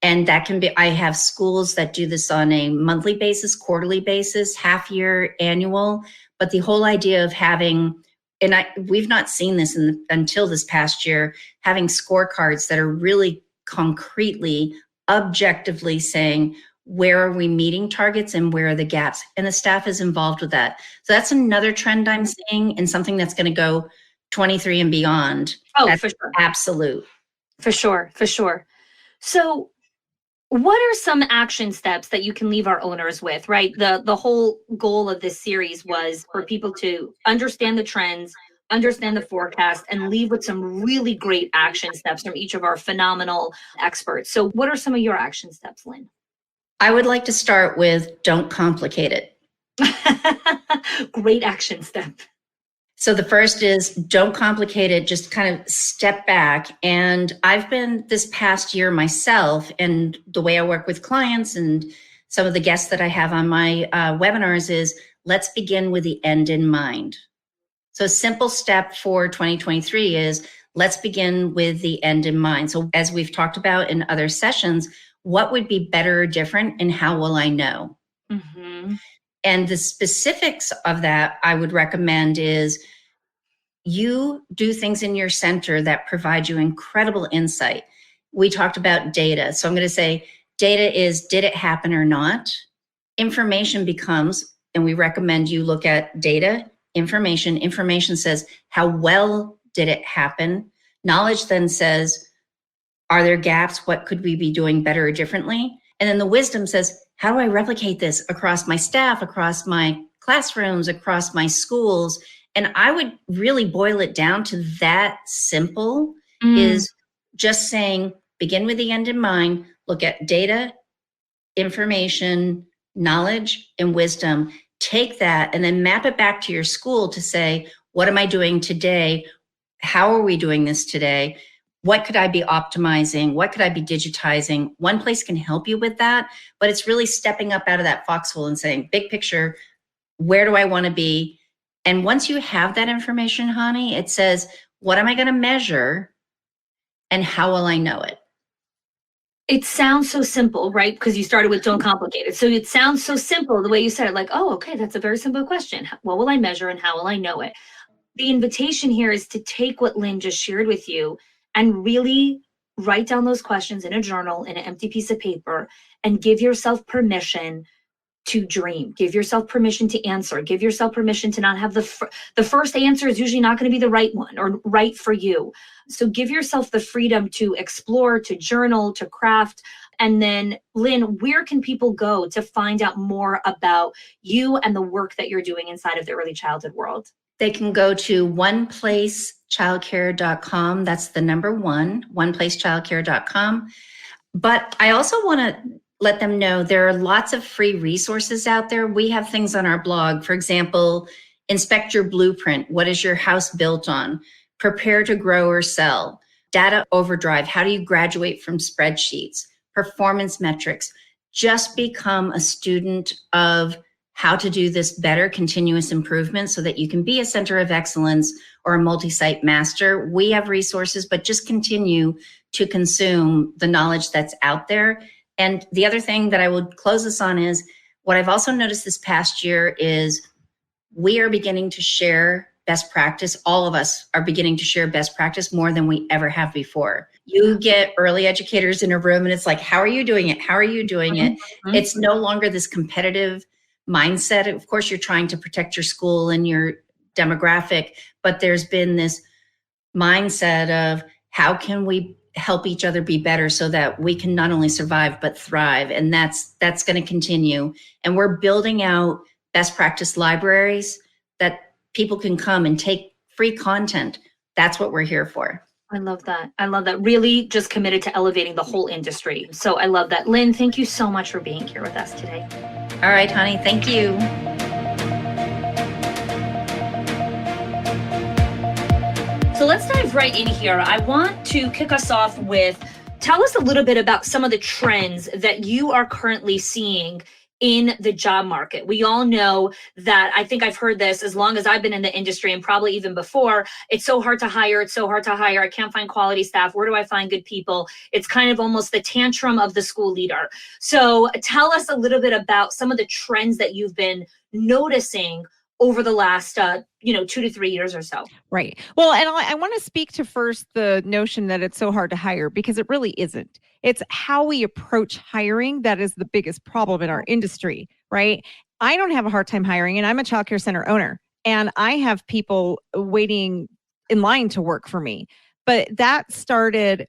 And that can be, I have schools that do this on a monthly basis, quarterly basis, half year, annual. But the whole idea of having, and we've not seen this until this past year, having scorecards that are really concretely, objectively saying, where are we meeting targets and where are the gaps? And the staff is involved with that. So that's another trend I'm seeing and something that's going to go 23 and beyond. Oh, that's for sure. Absolute. For sure. For sure. So what are some action steps that you can leave our owners with, right? The whole goal of this series was for people to understand the trends, understand the forecast, and leave with some really great action steps from each of our phenomenal experts. So what are some of your action steps, Lynn? I would like to start with don't complicate it. Great action step. So the first is don't complicate it, just kind of step back. And I've been this past year myself, and the way I work with clients and some of the guests that I have on my webinars is let's begin with the end in mind. So a simple step for 2023 is let's begin with the end in mind. So as we've talked about in other sessions, what would be better or different and how will I know? Mm-hmm. And the specifics of that I would recommend is you do things in your center that provide you incredible insight. we talked about data. So I'm going to say data is, did it happen or not? Information becomes, and we recommend you look at data, information. Information says, how well did it happen? Knowledge then says, are there gaps? What could we be doing better or differently? And then the wisdom says, how do I replicate this across my staff, across my classrooms, across my schools? And I would really boil it down to that simple, is just saying, begin with the end in mind, look at data, information, knowledge, and wisdom. Take that and then map it back to your school to say, what am I doing today? How are we doing this today? What could I be optimizing? What could I be digitizing? One place can help you with that, but it's really stepping up out of that foxhole and saying, big picture, where do I want to be? And once you have that information, honey, it says, what am I going to measure and how will I know it? It sounds so simple, right? Because you started with don't complicate it. So it sounds so simple the way you said it, like, oh, okay, that's a very simple question. What will I measure and how will I know it? The invitation here is to take what Lynn just shared with you and really write down those questions in a journal, in an empty piece of paper, and give yourself permission to dream. Give yourself permission to answer. Give yourself permission to not have the first answer is usually not going to be the right one or right for you. So give yourself the freedom to explore, to journal, to craft. And then, Lynn, where can people go to find out more about you and the work that you're doing inside of the early childhood world? They can go to oneplacechildcare.com. That's the number one, oneplacechildcare.com. But I also want to let them know there are lots of free resources out there. We have things on our blog. For example, inspect your blueprint. What is your house built on? Prepare to grow or sell. Data overdrive. How do you graduate from spreadsheets? Performance metrics. Just become a student of how to do this better, continuous improvement, so that you can be a center of excellence or a multi-site master. We have resources, but just continue to consume the knowledge that's out there. And the other thing that I would close this on is what I've also noticed this past year is we are beginning to share best practice. All of us are beginning to share best practice more than we ever have before. You get early educators in a room and it's like, how are you doing it? How are you doing it? Mm-hmm. It's no longer this competitive mindset. Of course, you're trying to protect your school and your demographic, but there's been this mindset of how can we help each other be better so that we can not only survive, but thrive. And that's going to continue. And we're building out best practice libraries that people can come and take free content. That's what we're here for. I love that. I love that. Really just committed to elevating the whole industry. So I love that. Lynn, thank you so much for being here with us today. All right, honey. Thank you. So let's dive right in here. I want to kick us off with, tell us a little bit about some of the trends that you are currently seeing in the job market. We all know that, I think I've heard this as long as I've been in the industry and probably even before, it's so hard to hire. It's so hard to hire. I can't find quality staff. Where do I find good people? It's kind of almost the tantrum of the school leader. So tell us a little bit about some of the trends that you've been noticing over the last, 2 to 3 years or so. Right. Well, and I want to speak to first the notion that it's so hard to hire, because it really isn't. It's how we approach hiring that is the biggest problem in our industry, right? I don't have a hard time hiring, and I'm a childcare center owner, and I have people waiting in line to work for me. But that started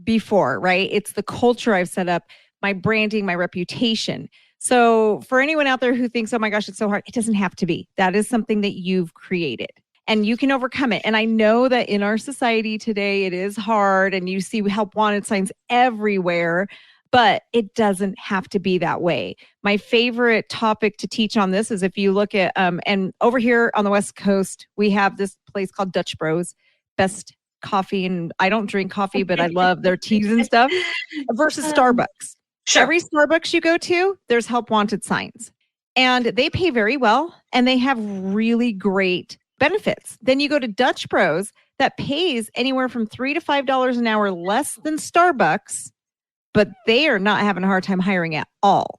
before, right? It's the culture I've set up, my branding, my reputation. So for anyone out there who thinks, oh my gosh, it's so hard, it doesn't have to be. That is something that you've created and you can overcome it. And I know that in our society today, it is hard and you see help wanted signs everywhere, but it doesn't have to be that way. My favorite topic to teach on this is if you look at, and over here on the West Coast, we have this place called Dutch Bros, best coffee. And I don't drink coffee, but I love their teas and stuff, versus Starbucks. Sure. Every Starbucks you go to, there's help wanted signs, and they pay very well and they have really great benefits. Then you go to Dutch Bros that pays anywhere from $3 to $5 an hour less than Starbucks, but they are not having a hard time hiring at all.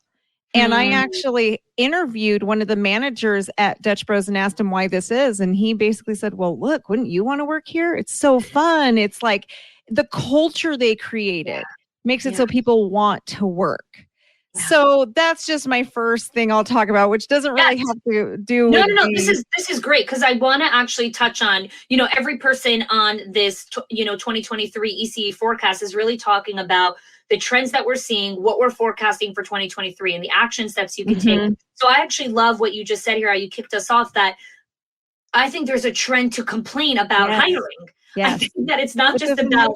And I actually interviewed one of the managers at Dutch Bros and asked him why this is. And he basically said, well, look, wouldn't you want to work here? It's so fun. It's like, the culture they created makes it Yeah. so people want to work. Yeah. So that's just my first thing I'll talk about, which doesn't really have to do with No. This is great, because I want to actually touch on, every person on this, 2023 ECE forecast is really talking about the trends that we're seeing, what we're forecasting for 2023, and the action steps you can take. So I actually love what you just said here, how you kicked us off, that I think there's a trend to complain about hiring. Yes. I think that it's not just about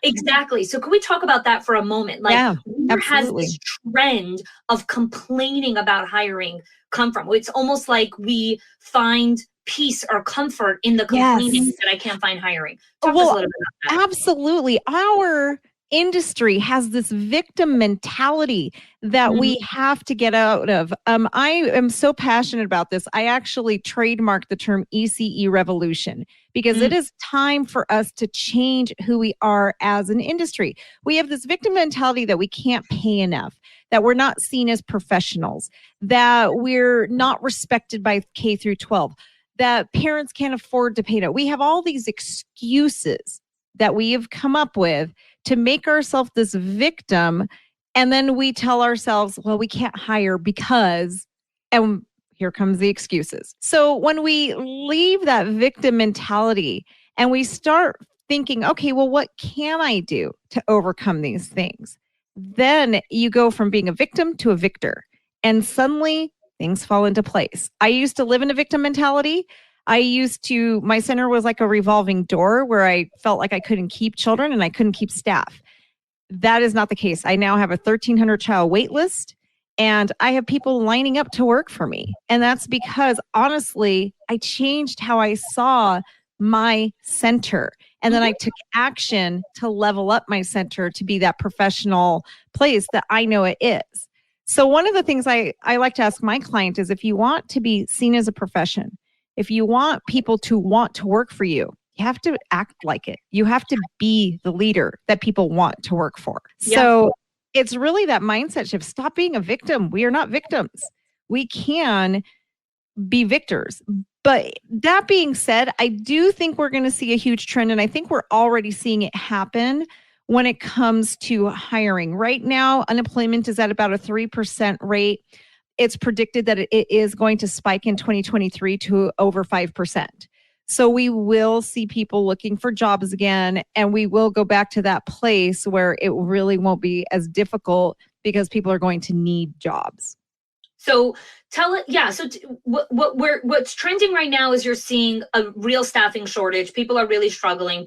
exactly. So can we talk about that for a moment? Like, where has this trend of complaining about hiring come from? It's almost like we find peace or comfort in the complaining that I can't find hiring. Talk to us a little bit about that. Absolutely. Our industry has this victim mentality that we have to get out of. I am so passionate about this. I actually trademarked the term ECE revolution, because it is time for us to change who we are as an industry. We have this victim mentality that we can't pay enough, that we're not seen as professionals, that we're not respected by K through 12, that parents can't afford to pay it. We have all these excuses that we have come up with to make ourselves this victim. And then we tell ourselves, well, we can't hire because, and here comes the excuses. So when we leave that victim mentality and we start thinking, okay, well, what can I do to overcome these things? Then you go from being a victim to a victor, and suddenly things fall into place. I used to live in a victim mentality. My center was like a revolving door where I felt like I couldn't keep children and I couldn't keep staff. That is not the case. I now have a 1,300 child wait list, and I have people lining up to work for me. And that's because, honestly, I changed how I saw my center. And then I took action to level up my center to be that professional place that I know it is. So one of the things I like to ask my client is, if you want to be seen as a profession, if you want people to want to work for you, you have to act like it. You have to be the leader that people want to work for. Yeah. So it's really that mindset shift. Stop being a victim. We are not victims. We can be victors. But that being said, I do think we're going to see a huge trend, and I think we're already seeing it happen when it comes to hiring. Right now, unemployment is at about a 3% rate. It's predicted that it is going to spike in 2023 to over 5%. So we will see people looking for jobs again, and we will go back to that place where it really won't be as difficult because people are going to need jobs. So what's trending right now is you're seeing a real staffing shortage. People are really struggling,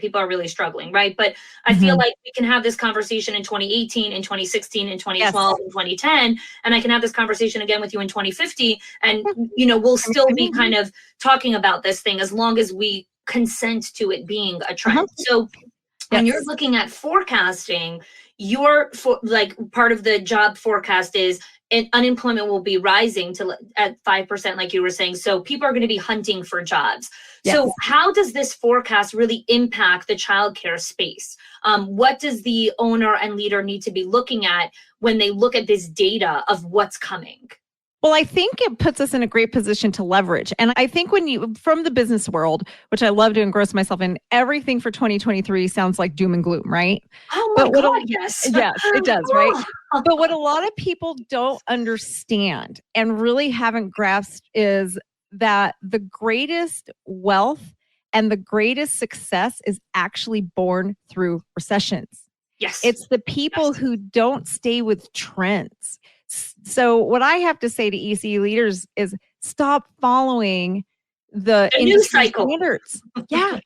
right? But I feel like we can have this conversation in 2018, in 2016, in 2012, in 2010, and I can have this conversation again with you in 2050, and we'll still be kind of talking about this thing as long as we consent to it being a trend. So when you're looking at forecasting, part of the job forecast is unemployment will be rising at 5%, like you were saying. So people are going to be hunting for jobs. Yes. So how does this forecast really impact the childcare space? What does the owner and leader need to be looking at when they look at this data of what's coming? Well, I think it puts us in a great position to leverage. And I think from the business world, which I love to engross myself in, everything for 2023 sounds like doom and gloom, right? Oh my God, yes. Yes, it does, right? But what a lot of people don't understand and really haven't grasped is that the greatest wealth and the greatest success is actually born through recessions. Yes. It's the people who don't stay with trends. So what I have to say to ECE leaders is stop following the industry standards. Yeah.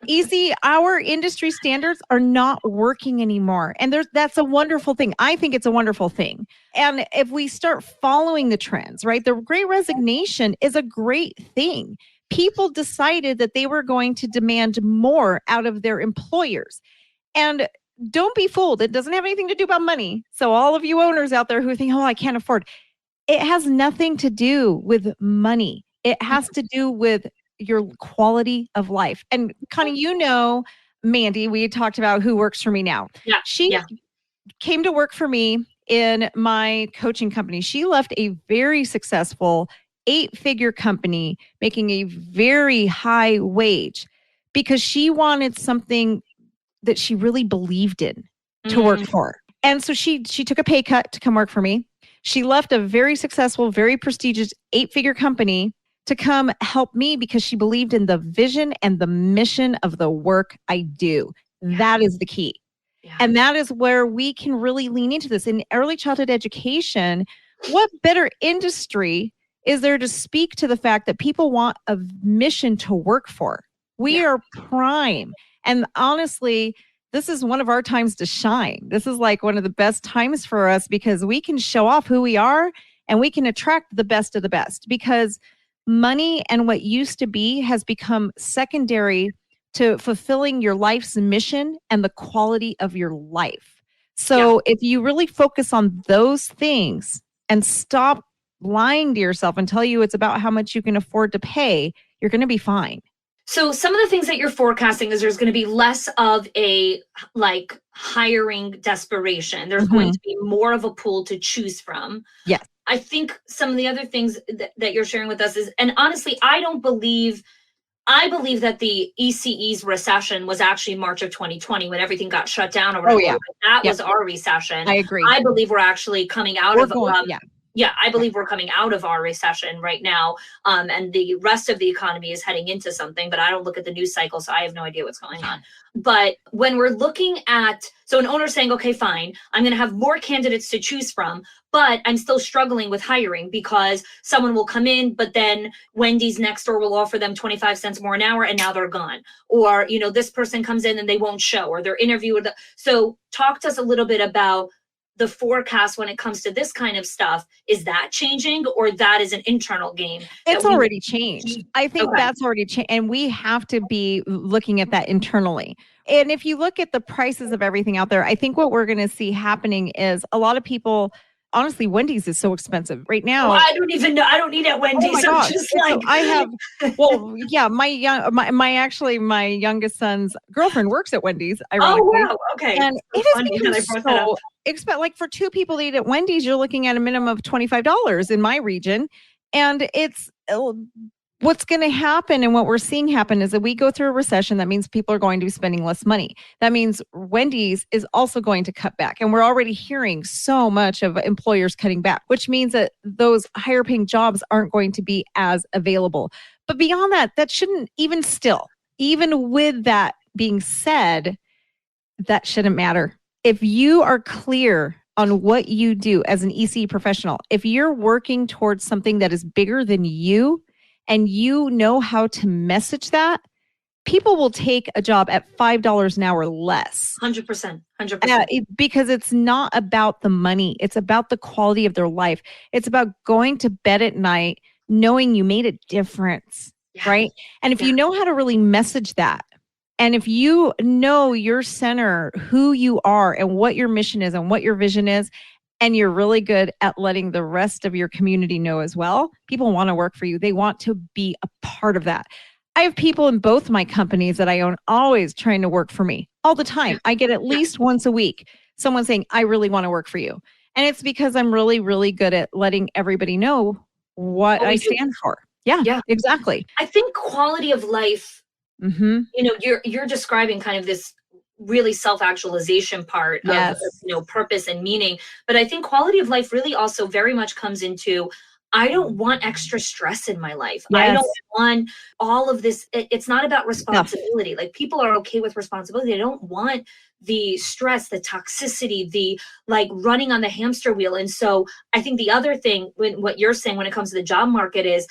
ECE, our industry standards are not working anymore. And that's a wonderful thing. I think it's a wonderful thing. And if we start following the trends, right? The Great Resignation is a great thing. People decided that they were going to demand more out of their employers. And don't be fooled. It doesn't have anything to do about money. So all of you owners out there who think, oh, I can't afford. It has nothing to do with money. It has to do with your quality of life. And Connie, Mandy, we had talked about who works for me now. Yeah. She came to work for me in my coaching company. She left a very successful 8-figure company making a very high wage because she wanted something that she really believed in to work for. And so she took a pay cut to come work for me. She left a very successful, very prestigious 8-figure company to come help me because she believed in the vision and the mission of the work I do. That is the key. Yeah. And that is where we can really lean into this. In early childhood education, what better industry is there to speak to the fact that people want a mission to work for? We are prime. And honestly, this is one of our times to shine. This is like one of the best times for us because we can show off who we are and we can attract the best of the best, because money and what used to be has become secondary to fulfilling your life's mission and the quality of your life. So if you really focus on those things and stop lying to yourself and tell you it's about how much you can afford to pay, you're going to be fine. So some of the things that you're forecasting is there's going to be less of a like hiring desperation. There's going to be more of a pool to choose from. Yes. I think some of the other things that you're sharing with us is, and honestly, I believe that the ECE's recession was actually March of 2020 when everything got shut down. Or whatever. That was our recession. I agree. I believe we're actually coming out of I believe we're coming out of our recession right now. And the rest of the economy is heading into something, but I don't look at the news cycle, so I have no idea what's going on. But when we're looking at, so an owner saying, okay, fine, I'm going to have more candidates to choose from, but I'm still struggling with hiring because someone will come in, but then Wendy's next door will offer them 25 cents more an hour and now they're gone. Or, this person comes in and they won't show, or they're interviewed. So talk to us a little bit about the forecast when it comes to this kind of stuff. Is that changing, or that is an internal game? It's already changed. I think that's already changed. And we have to be looking at that internally. And if you look at the prices of everything out there, I think what we're going to see happening is a lot of people, honestly, Wendy's is so expensive right now. I don't even know. I don't eat at Wendy's. Oh my gosh. Just like, so I have, my youngest son's girlfriend works at Wendy's. Ironically. Oh, wow. Okay. And it has become so like for 2 people to eat at Wendy's, you're looking at a minimum of $25 in my region. And it's what's going to happen, and what we're seeing happen is that we go through a recession. That means people are going to be spending less money. That means Wendy's is also going to cut back. And we're already hearing so much of employers cutting back, which means that those higher paying jobs aren't going to be as available. But beyond that, that shouldn't, even with that being said, that shouldn't matter. If you are clear on what you do as an ECE professional, if you're working towards something that is bigger than you, and you know how to message that, people will take a job at $5 an hour less. 100%. Because it's not about the money. It's about the quality of their life. It's about going to bed at night knowing you made a difference, right? And if you know how to really message that, and if you know your center, who you are and what your mission is and what your vision is, and you're really good at letting the rest of your community know as well, people want to work for you. They want to be a part of that. I have people in both my companies that I own always trying to work for me all the time. I get at least once a week someone saying, I really want to work for you. And it's because I'm really, really good at letting everybody know what I stand for. Yeah, exactly. I think quality of life, you're describing kind of this really self-actualization part of purpose and meaning. But I think quality of life really also very much comes into, I don't want extra stress in my life. I don't want all of this. It's not about responsibility. Like, people are okay with responsibility. They don't want the stress, the toxicity, the like running on the hamster wheel. And so I think the other thing, what you're saying when it comes to the job market, is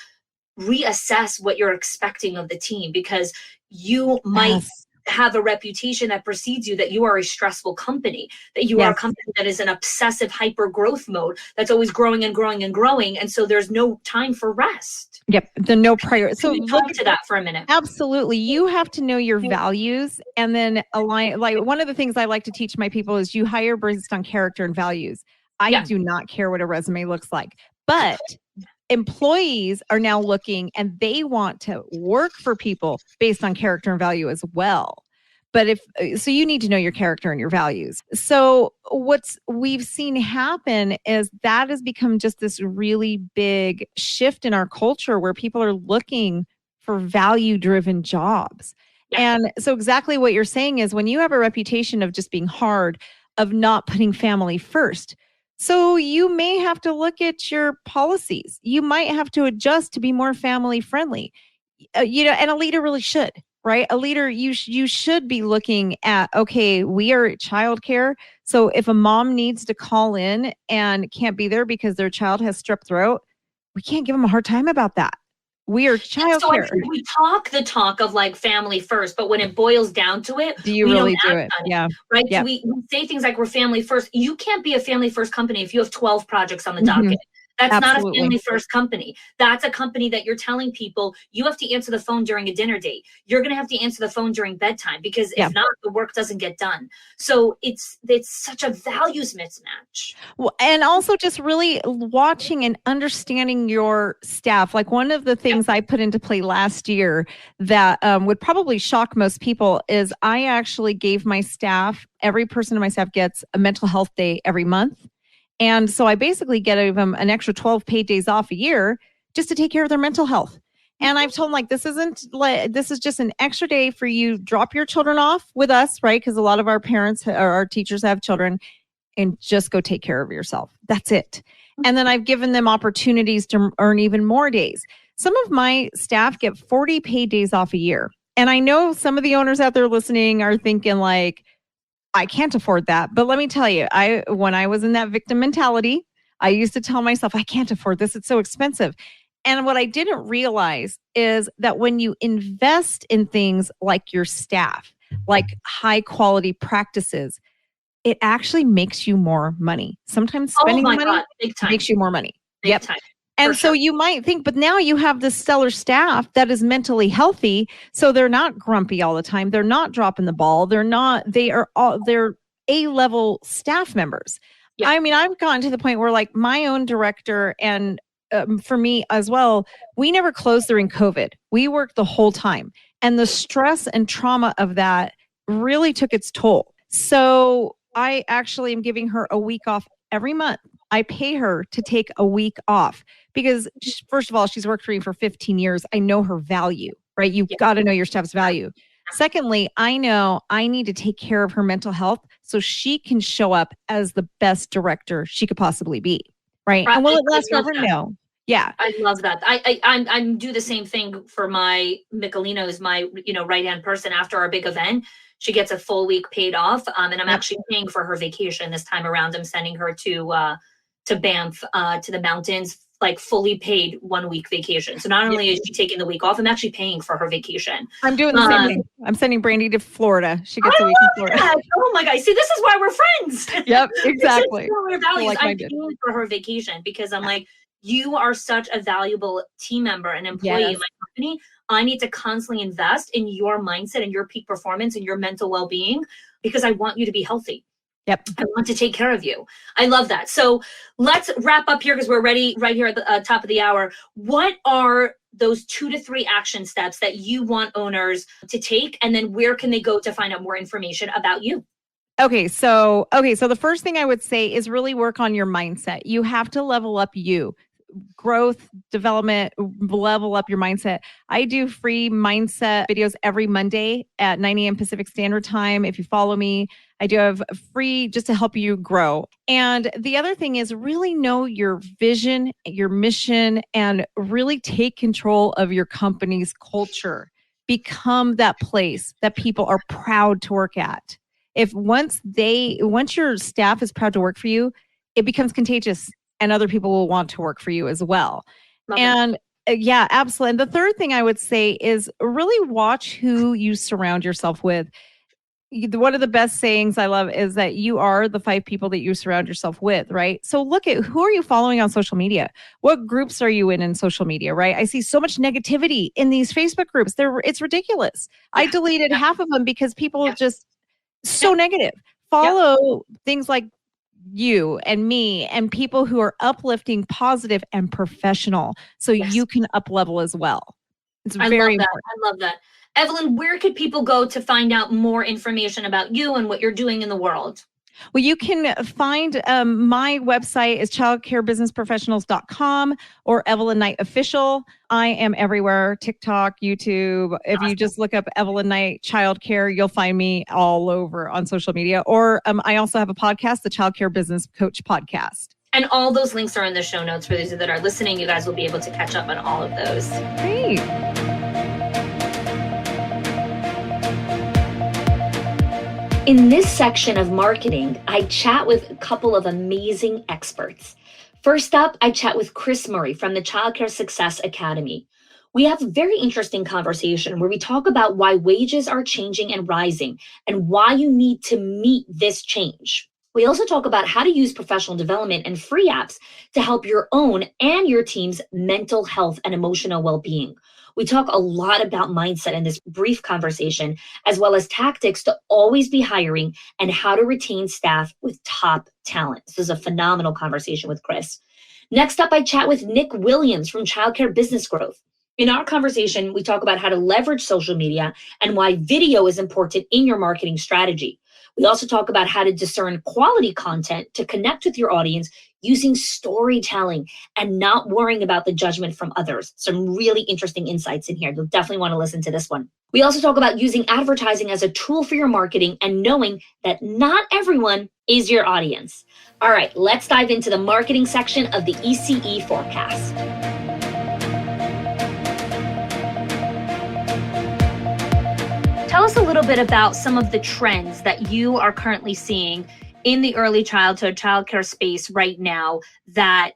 reassess what you're expecting of the team, because you might have a reputation that precedes you that you are a stressful company, that you are a company that is an obsessive hyper growth mode that's always growing and growing and growing. And so there's no time for rest. Yep. The no priority. So talk to that for a minute. Absolutely. You have to know your values and then align. Like, one of the things I like to teach my people is you hire based on character and values. I do not care what a resume looks like, but employees are now looking and they want to work for people based on character and value as well. But so you need to know your character and your values. So we've seen happen is that has become just this really big shift in our culture where people are looking for value-driven jobs. Yeah. And so exactly what you're saying is when you have a reputation of just being hard, of not putting family first, so you may have to look at your policies. You might have to adjust to be more family friendly. And a leader really should, right? A leader, you should be looking at, okay, we are childcare. So if a mom needs to call in and can't be there because their child has strep throat, we can't give them a hard time about that. We are So I childcare. think we talk the talk of like family first, but when it boils down to it, Do you we really don't do act it? on it, Yeah. right? Yeah. So we say things like we're family first. You can't be a family first company if you have 12 projects on the Mhm. docket. That's Absolutely. not a family first company. That's a company that you're telling people you have to answer the phone during a dinner date. You're going to have to answer the phone during bedtime because Yeah. if not, the work doesn't get done. So it's such a values mismatch. Well, and also just really watching and understanding your staff. Like one of the things I put into play last year that would probably shock most people is I actually gave my staff, every person in my staff gets a mental health day every month. And so I basically gave them an extra 12 paid days off a year just to take care of their mental health. And I've told them, like, this is just an extra day for you. Drop your children off with us, right? Because a lot of our parents or our teachers have children, and just go take care of yourself. That's it. And then I've given them opportunities to earn even more days. Some of my staff get 40 paid days off a year. And I know some of the owners out there listening are thinking like, I can't afford that. But let me tell you, when I was in that victim mentality, I used to tell myself, I can't afford this. It's so expensive. And what I didn't realize is that when you invest in things like your staff, like high quality practices, it actually makes you more money. Sometimes spending money God, big time. makes you more money. Big time. And so you might think, but now you have this stellar staff that is mentally healthy. So they're not grumpy all the time. They're not dropping the ball. They're A-level staff members. Yeah. I mean, I've gotten to the point where like my own director and for me as well, we never closed during COVID. We worked the whole time. And the stress and trauma of that really took its toll. So I actually am giving her a week off every month. I pay her to take a week off because, first of all, she's worked for me for 15 years. I know her value, right? You've got to know your staff's value. Secondly, I know I need to take care of her mental health so she can show up as the best director she could possibly be, right? And will it last forever? No. Yeah. I love that. I do the same thing for my Michelino's, my right-hand person after our big event. She gets a full week paid off. And I'm actually paying for her vacation this time around. I'm sending her to Banff, to the mountains, like fully paid 1 week vacation. So not only is she taking the week off, I'm actually paying for her vacation. I'm doing the same thing. I'm sending Brandy to Florida. She gets a week in Florida. That. Oh my God. See, this is why we're friends. Yep, exactly. I'm paying for her vacation because I'm like, you are such a valuable team member and employee in my company. I need to constantly invest in your mindset and your peak performance and your mental well-being because I want you to be healthy. Yep. I want to take care of you. I love that. So let's wrap up here because we're ready right here at the top of the hour. What are those 2 to 3 action steps that you want owners to take? And then where can they go to find out more information about you? Okay, so the first thing I would say is really work on your mindset. You have to level up growth, development, level up your mindset. I do free mindset videos every Monday at 9 a.m. Pacific Standard Time. If you follow me, I do have free just to help you grow. And the other thing is really know your vision, your mission, and really take control of your company's culture. Become that place that people are proud to work at. Once your staff is proud to work for you, it becomes contagious. And other people will want to work for you as well. Yeah, absolutely. And the third thing I would say is really watch who you surround yourself with. One of the best sayings I love is that you are the 5 people that you surround yourself with, right? So look at who are you following on social media? What groups are you in social media, right? I see so much negativity in these Facebook groups. It's ridiculous. I deleted half of them because people are just so negative. Follow things like you and me and people who are uplifting, positive, and professional so you can up level as well. It's very important. I love that. Evelyn, where could people go to find out more information about you and what you're doing in the world? Well, you can find my website is childcarebusinessprofessionals.com or Evelyn Knight Official. I am everywhere, TikTok, YouTube. If you just look up Evelyn Knight Childcare, you'll find me all over on social media. Or I also have a podcast, the Childcare Business Coach Podcast. And all those links are in the show notes for those that are listening. You guys will be able to catch up on all of those. Great. In this section of marketing, I chat with a couple of amazing experts. First up, I chat with Chris Murray from the Childcare Success Academy. We have a very interesting conversation where we talk about why wages are changing and rising and why you need to meet this change. We also talk about how to use professional development and free apps to help your own and your team's mental health and emotional well-being. We talk a lot about mindset in this brief conversation, as well as tactics to always be hiring and how to retain staff with top talent. This is a phenomenal conversation with Chris. Next up, I chat with Nick Williams from Childcare Business Growth. In our conversation, we talk about how to leverage social media and why video is important in your marketing strategy. We also talk about how to discern quality content to connect with your audience using storytelling and not worrying about the judgment from others. Some really interesting insights in here. You'll definitely want to listen to this one. We also talk about using advertising as a tool for your marketing and knowing that not everyone is your audience. All right, let's dive into the marketing section of the ECE forecast. Tell us a little bit about some of the trends that you are currently seeing in the early childhood childcare space right now, that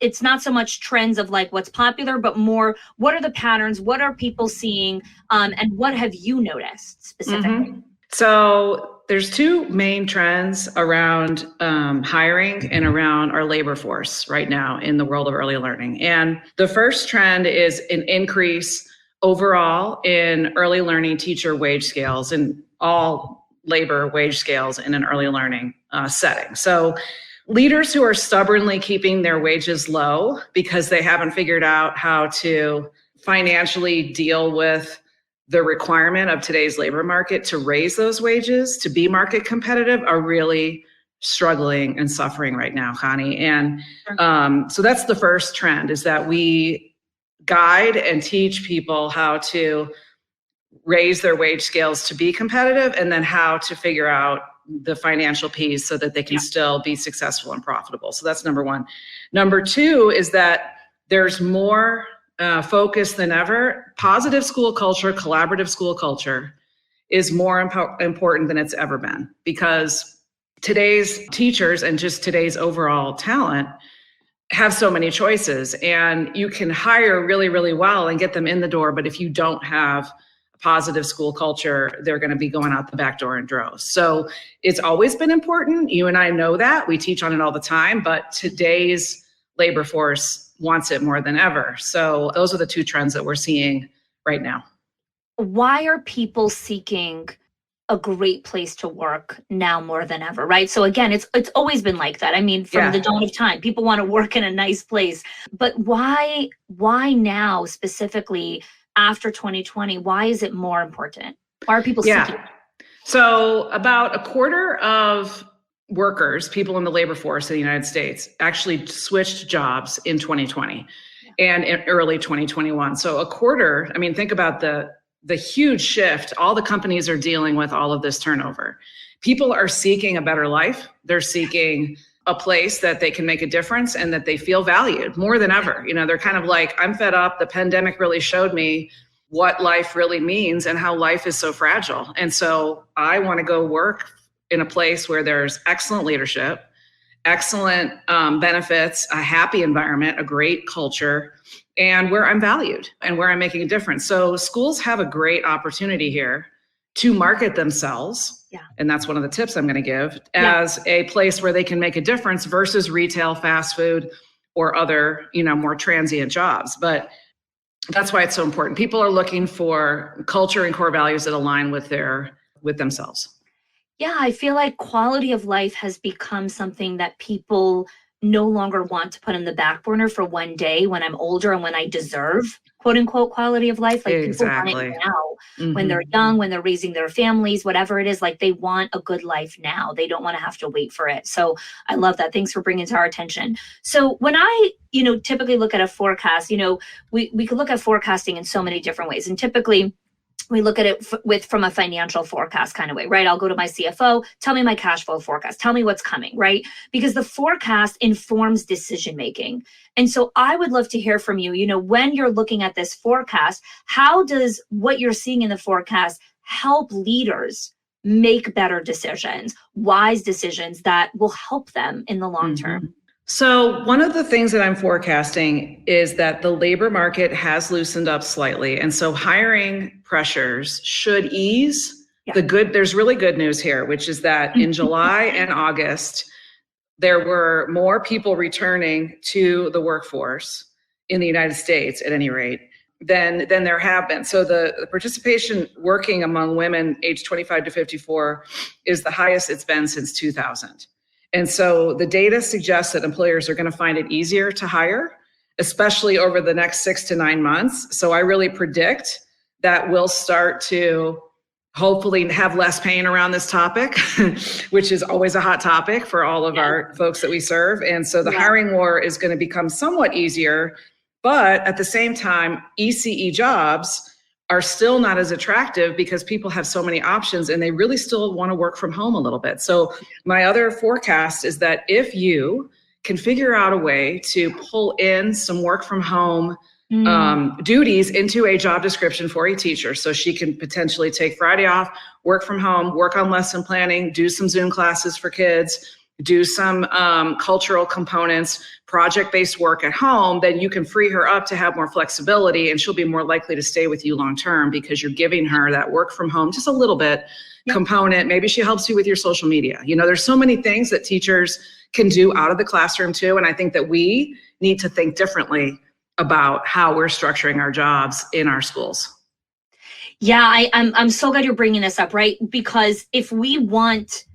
it's not so much trends of like what's popular, but more what are the patterns, what are people seeing, and what have you noticed specifically? So there's two main trends around hiring and around our labor force right now in the world of early learning. And the first trend is an increase overall in early learning teacher wage scales and all labor wage scales in an early learning setting. So leaders who are stubbornly keeping their wages low because they haven't figured out how to financially deal with the requirement of today's labor market to raise those wages, to be market competitive, are really struggling and suffering right now, Connie. And so that's the first trend, is that we guide and teach people how to raise their wage scales to be competitive, and then how to figure out the financial piece so that they can still be successful and profitable. So that's number one. Number two is that there's more focus than ever. Positive school culture, collaborative school culture is more important than it's ever been, because today's teachers and just today's overall talent have so many choices, and you can hire really, really well and get them in the door. But if you don't have a positive school culture, they're going to be going out the back door in droves. So it's always been important. You and I know that. We teach on it all the time, but today's labor force wants it more than ever. So those are the two trends that we're seeing right now. Why are people seeking a great place to work now more than ever, right? So again, it's always been like that. I mean, from the dawn of time, people want to work in a nice place. But why now specifically after 2020? Why is it more important? Why are people seeking? So about a quarter of workers, people in the labor force in the United States, actually switched jobs in 2020 and in early 2021. So a quarter, I mean, think about the huge shift. All the companies are dealing with all of this turnover. People are seeking a better life. They're seeking a place that they can make a difference and that they feel valued more than ever. You know, they're kind of like, I'm fed up. The pandemic really showed me what life really means and how life is so fragile. And so I want to go work in a place where there's excellent leadership, excellent benefits, a happy environment, a great culture, and where I'm valued and where I'm making a difference. So schools have a great opportunity here to market themselves. Yeah. And that's one of the tips I'm going to give, as a place where they can make a difference versus retail, fast food, or other, more transient jobs. But that's why it's so important. People are looking for culture and core values that align with themselves. Yeah, I feel like quality of life has become something that people no longer want to put on the back burner for one day when I'm older and when I deserve quote unquote quality of life. Like Exactly. people want it now when they're young, when they're raising their families, whatever it is, like they want a good life now. They don't want to have to wait for it. So I love that. Thanks for bringing it to our attention. So when I, typically look at a forecast, we could look at forecasting in so many different ways. And typically we look at it from a financial forecast kind of way, right? I'll go to my CFO, tell me my cash flow forecast, tell me what's coming, right? Because the forecast informs decision making. And so I would love to hear from you, when you're looking at this forecast, how does what you're seeing in the forecast help leaders make better decisions, wise decisions that will help them in the long term? So one of the things that I'm forecasting is that the labor market has loosened up slightly. And so hiring pressures should ease. Yeah. There's really good news here, which is that in July and August, there were more people returning to the workforce in the United States at any rate than there have been. So the participation working among women aged 25 to 54 is the highest it's been since 2000. And so the data suggests that employers are going to find it easier to hire, especially over the next 6 to 9 months. So I really predict that we'll start to hopefully have less pain around this topic, which is always a hot topic for all of our folks that we serve. And so the hiring war is going to become somewhat easier, but at the same time, ECE jobs are still not as attractive because people have so many options and they really still want to work from home a little bit. So my other forecast is that if you can figure out a way to pull in some work from home duties into a job description for a teacher, so she can potentially take Friday off, work from home, work on lesson planning, do some Zoom classes for kids, do some cultural components, project-based work at home, then you can free her up to have more flexibility and she'll be more likely to stay with you long-term because you're giving her that work from home, just a little bit component. Maybe she helps you with your social media. There's so many things that teachers can do out of the classroom too. And I think that we need to think differently about how we're structuring our jobs in our schools. Yeah, I'm so glad you're bringing this up, right? Because if we want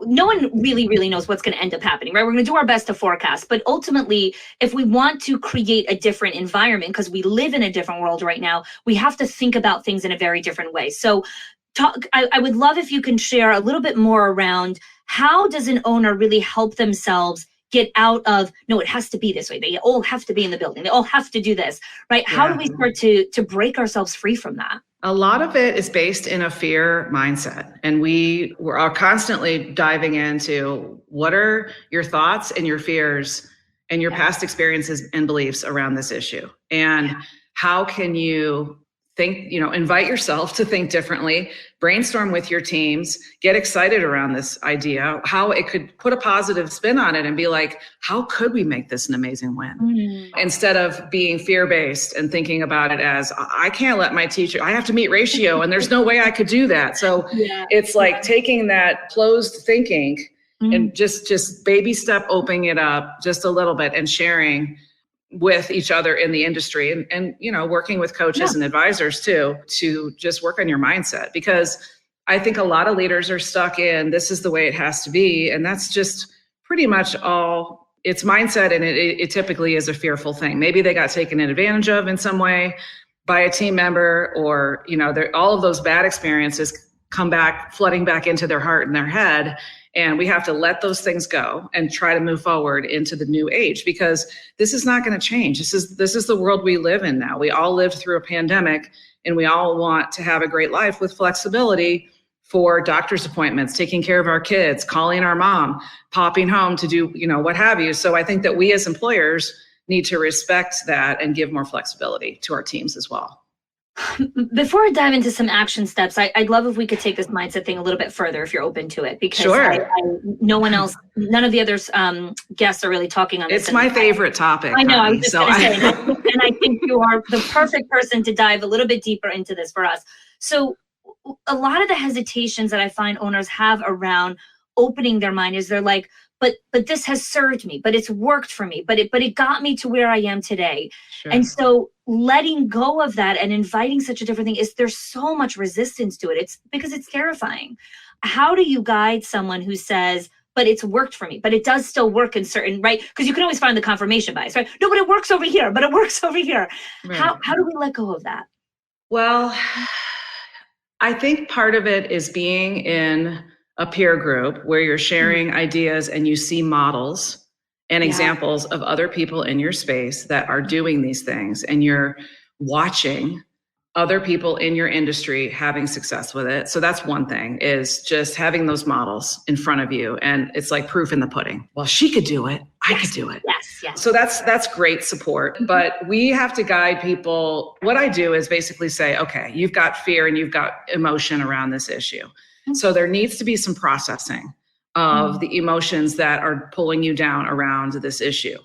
no one really knows what's going to end up happening, right? We're going to do our best to forecast, but ultimately, if we want to create a different environment, because we live in a different world right now, we have to think about things in a very different way. So I would love if you can share a little bit more around how does an owner really help themselves get out of, no, it has to be this way. They all have to be in the building. They all have to do this, right? How do we start to break ourselves free from that? A lot of it is based in a fear mindset. And we are constantly diving into what are your thoughts and your fears and your past experiences and beliefs around this issue. And how can you think, invite yourself to think differently, brainstorm with your teams, get excited around this idea, how it could put a positive spin on it and be like, how could we make this an amazing win? Instead of being fear-based and thinking about it as, I can't let my teacher, I have to meet ratio and there's no way I could do that. So it's like taking that closed thinking and just baby step opening it up just a little bit and sharing with each other in the industry and working with coaches and advisors too, to just work on your mindset. Because I think a lot of leaders are stuck in, this is the way it has to be. And that's just pretty much all it's mindset. And it typically is a fearful thing. Maybe they got taken advantage of in some way by a team member, or, all of those bad experiences come back, flooding back into their heart and their head. And we have to let those things go and try to move forward into the new age, because this is not going to change. This is the world we live in now. We all lived through a pandemic and we all want to have a great life with flexibility for doctor's appointments, taking care of our kids, calling our mom, popping home to do, what have you. So I think that we as employers need to respect that and give more flexibility to our teams as well. Before I dive into some action steps, I'd love if we could take this mindset thing a little bit further, if you're open to it, because none of the others guests are really talking on this. It's my favorite topic. I know. I was just going to say, and I think you are the perfect person to dive a little bit deeper into this for us. So a lot of the hesitations that I find owners have around opening their mind is they're like, but this has served me, but it's worked for me, but it got me to where I am today. Sure. And so letting go of that and inviting such a different thing there's so much resistance to it. It's because it's terrifying. How do you guide someone who says, but it's worked for me. But it does still work in certain, right? Because you can always find the confirmation bias, right? No, but it works over here, but it works over here. Right. How do we let go of that? Well, I think part of it is being in a peer group where you're sharing ideas and you see models and examples of other people in your space that are doing these things, and you're watching other people in your industry having success with it. So that's one thing, is just having those models in front of you. And it's like proof in the pudding. Well, she could do it. I could do it. Yes. So that's great support. But we have to guide people. What I do is basically say, okay, you've got fear and you've got emotion around this issue. So there needs to be some processing of the emotions that are pulling you down around this issue.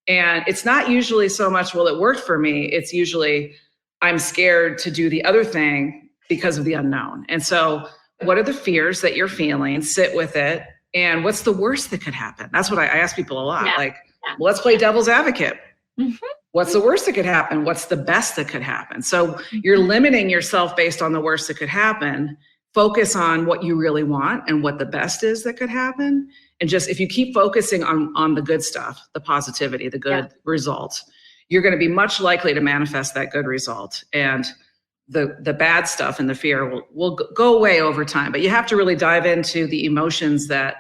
And it's not usually so much, well, it worked for me. It's usually, I'm scared to do the other thing because of the unknown. And so what are the fears that you're feeling? Sit with it. And what's the worst that could happen? That's what I ask people a lot. Well, let's play devil's advocate. What's the worst that could happen? What's the best that could happen? So you're limiting yourself based on the worst that could happen. Focus on what you really want and what the best is that could happen. And just, if you keep focusing on the good stuff, the positivity, the good results, you're going to be much likely to manifest that good result. And the bad stuff and the fear will go away over time. But you have to really dive into the emotions that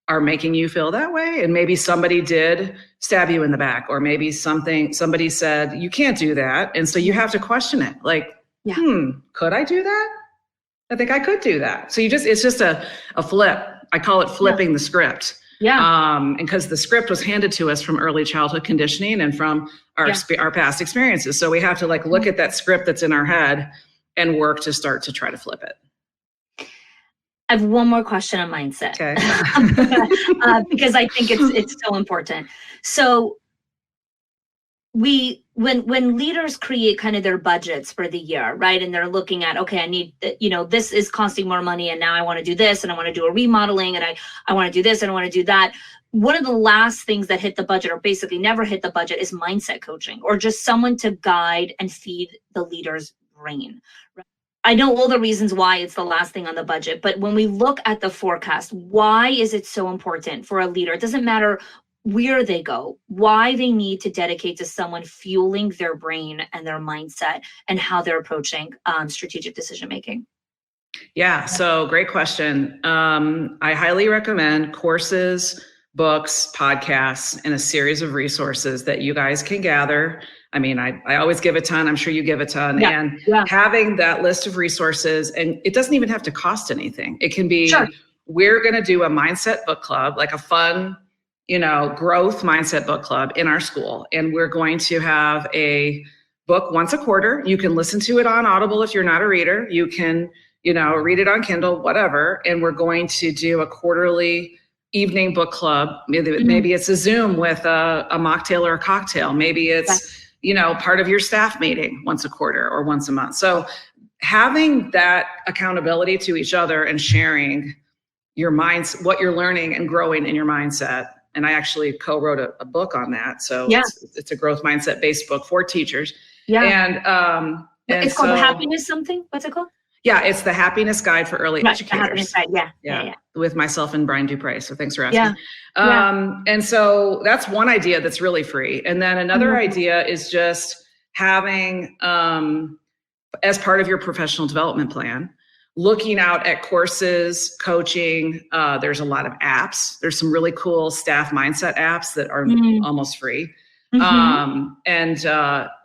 are making you feel that way. And maybe somebody did stab you in the back, or maybe somebody said, you can't do that. And so you have to question it. Like, could I do that? I think I could do that. So it's just a flip. I call it flipping the script. And because the script was handed to us from early childhood conditioning and from our past experiences. So we have to look at that script that's in our head and work to start to try to flip it. I have one more question on mindset. Okay. Because I think it's so important. So when leaders create kind of their budgets for the year, right? And they're looking at, okay, I need, this is costing more money, and now I want to do this, and I want to do a remodeling, and I want to do this, and I want to do that. One of the last things that hit the budget, or basically never hit the budget, is mindset coaching, or just someone to guide and feed the leader's brain. I know all the reasons why it's the last thing on the budget, but when we look at the forecast, why is it so important for a leader? It doesn't matter where they go, why they need to dedicate to someone fueling their brain and their mindset and how they're approaching strategic decision making. Yeah, so great question. I highly recommend courses, books, podcasts, and a series of resources that you guys can gather. I mean, I always give a ton. I'm sure you give a ton. And having that list of resources, and it doesn't even have to cost anything. It can be, we're going to do a mindset book club, like a fun, growth mindset book club in our school. And we're going to have a book once a quarter. You can listen to it on Audible if you're not a reader. You can, read it on Kindle, whatever. And we're going to do a quarterly evening book club. Maybe it's a Zoom with a mocktail or a cocktail. Maybe it's, part of your staff meeting once a quarter or once a month. So having that accountability to each other and sharing your minds, what you're learning and growing in your mindset. And I actually co-wrote a book on that. So it's a growth mindset based book for teachers. And it's called The Happiness something. What's it called? Yeah, it's The Happiness Guide for Early Educators. The Happiness Guide. Yeah. With myself and Brian Dupre. So thanks for asking. And so that's one idea that's really free. And then another idea is just having, as part of your professional development plan, looking out at courses, coaching. There's a lot of apps. There's some really cool staff mindset apps that are almost free. And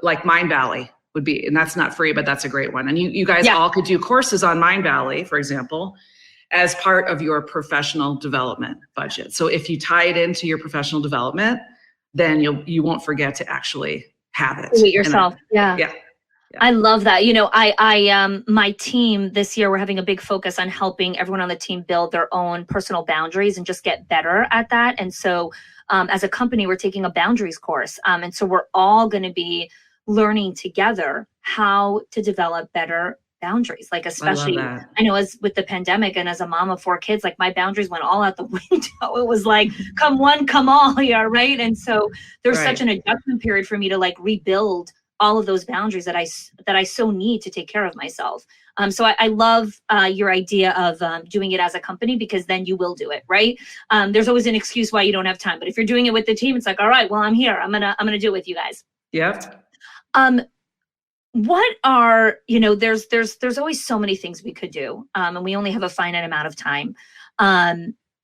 like Mind Valley would be, and that's not free, but that's a great one. And you guys all could do courses on Mind Valley, for example, as part of your professional development budget. So if you tie it into your professional development, then you won't forget to actually have it. Do it yourself. I love that. My team this year, we're having a big focus on helping everyone on the team build their own personal boundaries and just get better at that. And so as a company, we're taking a boundaries course. And so we're all going to be learning together how to develop better boundaries. Like, especially, I know as with the pandemic and as a mom of 4 kids, like my boundaries went all out the window. It was like, come one, come all, right? And so there's such an adjustment period for me to rebuild all of those boundaries that I so need to take care of myself. So I love your idea of doing it as a company, because then you will do it, right? There's always an excuse why you don't have time, but if you're doing it with the team, it's like, all right, well, I'm here. I'm gonna do it with you guys. Yep. What are, there's always so many things we could do, and we only have a finite amount of time.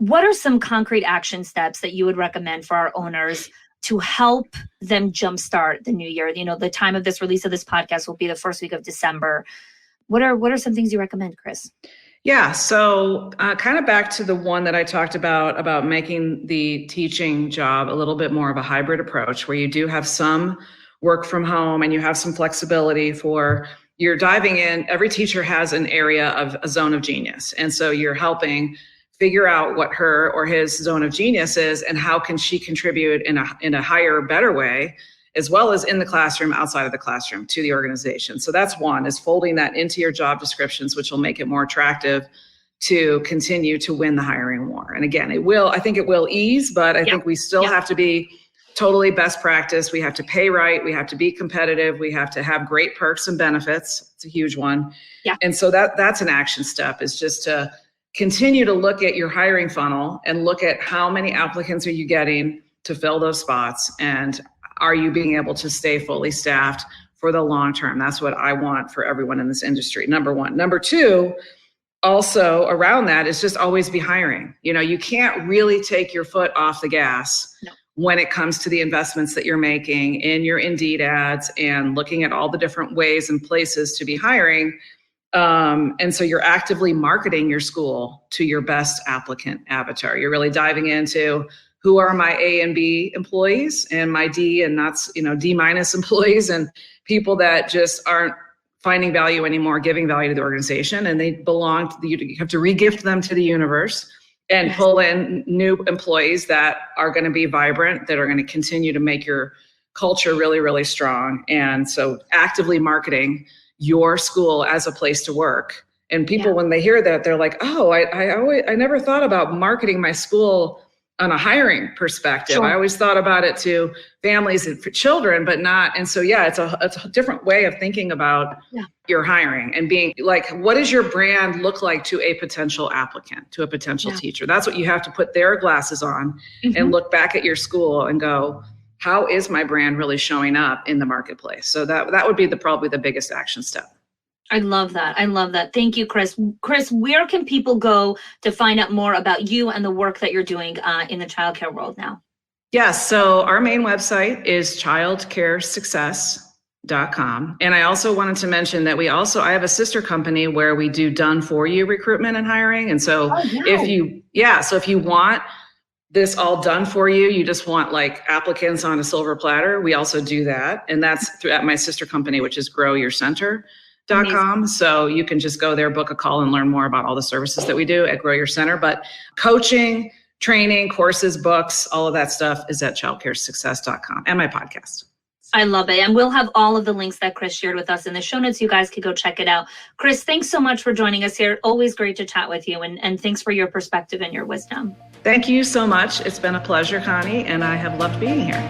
What are some concrete action steps that you would recommend for our owners to help them jumpstart the new year? The time of this release of this podcast will be the first week of December. What are some things you recommend, Chris? Yeah, so kind of back to the one that I talked about making the teaching job a little bit more of a hybrid approach, where you do have some work from home and you have some flexibility for, you're diving in. Every teacher has an area of a zone of genius. And so you're helping figure out what her or his zone of genius is and how can she contribute in a higher, better way, as well as in the classroom, outside of the classroom, to the organization. So that's one, is folding that into your job descriptions, which will make it more attractive to continue to win the hiring war. And again, I think it will ease, but I think we still have to be totally best practice. We have to pay right. We have to be competitive. We have to have great perks and benefits. It's a huge one. Yeah. And so that's an action step, is just to continue to look at your hiring funnel and look at how many applicants are you getting to fill those spots, and are you being able to stay fully staffed for the long term? That's what I want for everyone in this industry, number one. Number two, also around that, is just always be hiring. You can't really take your foot off the gas when it comes to the investments that you're making in your Indeed ads and looking at all the different ways and places to be hiring. And so you're actively marketing your school to your best applicant avatar. You're really diving into, who are my A and B employees and my D and D- employees, and people that just aren't finding value anymore, giving value to the organization, and they belong to you have to re-gift them to the universe and pull in new employees that are going to be vibrant, that are going to continue to make your culture really, really strong. And so actively marketing your school as a place to work. And people, when they hear that, they're like, oh, I never thought about marketing my school on a hiring perspective. Sure. I always thought about it to families and for children, but not. And so, it's a different way of thinking about your hiring and being like, what does your brand look like to a potential applicant, to a potential teacher? That's what you have to put their glasses on and look back at your school and go, how is my brand really showing up in the marketplace? So that would be probably the biggest action step. I love that. Thank you, Chris. Chris, where can people go to find out more about you and the work that you're doing in the childcare world now? Yes. So our main website is childcaresuccess.com. And I also wanted to mention that I have a sister company where we do done for you recruitment and hiring. And so if you want this all done for you, you just want like applicants on a silver platter, we also do that. And that's at my sister company, which is growyourcenter.com. So you can just go there, book a call, and learn more about all the services that we do at Grow Your Center. But coaching, training, courses, books, all of that stuff is at childcaresuccess.com, and my podcast. I love it. And we'll have all of the links that Chris shared with us in the show notes. You guys can go check it out. Chris, thanks so much for joining us here. Always great to chat with you. And thanks for your perspective and your wisdom. Thank you so much. It's been a pleasure, Connie, and I have loved being here.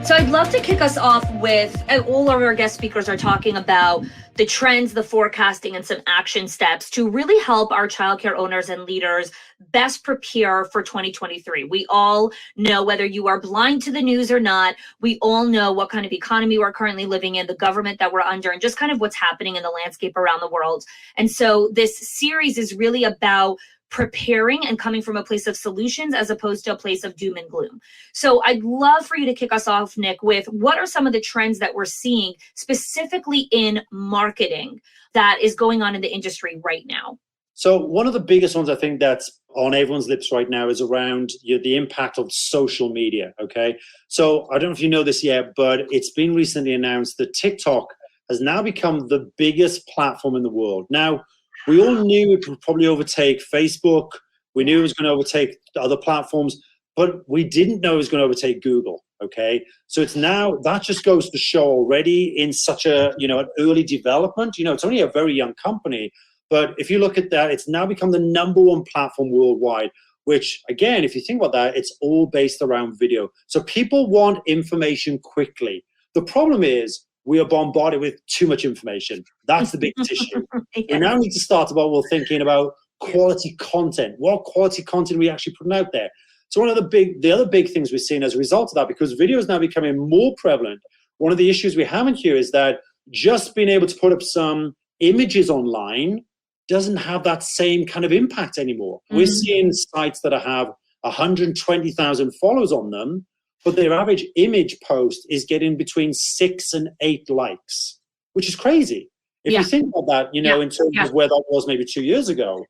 So I'd love to kick us off with, all of our guest speakers are talking about the trends, the forecasting, and some action steps to really help our childcare owners and leaders best prepare for 2023. We all know, whether you are blind to the news or not, we all know what kind of economy we're currently living in, the government that we're under, and just kind of what's happening in the landscape around the world. And so this series is really about preparing and coming from a place of solutions as opposed to a place of doom and gloom. So I'd love for you to kick us off, Nick, with what are some of the trends that we're seeing specifically in marketing that is going on in the industry right now? So one of the biggest ones I think that's on everyone's lips right now is around the impact of social media, okay? So I don't know if you know this yet, but it's been recently announced that TikTok has now become the biggest platform in the world. Now, we all knew it would probably overtake Facebook. We knew it was going to overtake other platforms, but we didn't know it was going to overtake Google, okay? So it's now, that just goes to show already in such an early development. It's only a very young company, but if you look at that, it's now become the number one platform worldwide. which again, if you think about that, it's all based around video. So people want information quickly. The problem is we are bombarded with too much information. That's the biggest issue. Yes. We now need to start thinking about quality content. What quality content are we actually putting out there? So the other big things we've seen as a result of that, because video is now becoming more prevalent, one of the issues we have in here is that just being able to put up some images online doesn't have that same kind of impact anymore. We're seeing sites that have 120,000 followers on them, but their average image post is getting between 6 and 8 likes, which is crazy. If you think about that, in terms of where that was maybe 2 years ago.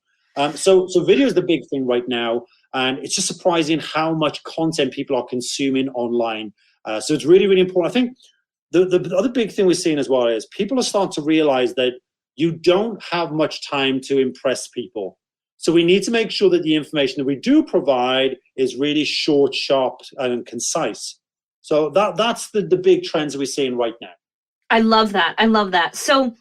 So video is the big thing right now. And it's just surprising how much content people are consuming online. So it's really, really important. I think the other big thing we're seeing as well is people are starting to realize that you don't have much time to impress people. So we need to make sure that the information that we do provide is really short, sharp, and concise. So that's the big trends we're seeing right now. I love that. I love that. So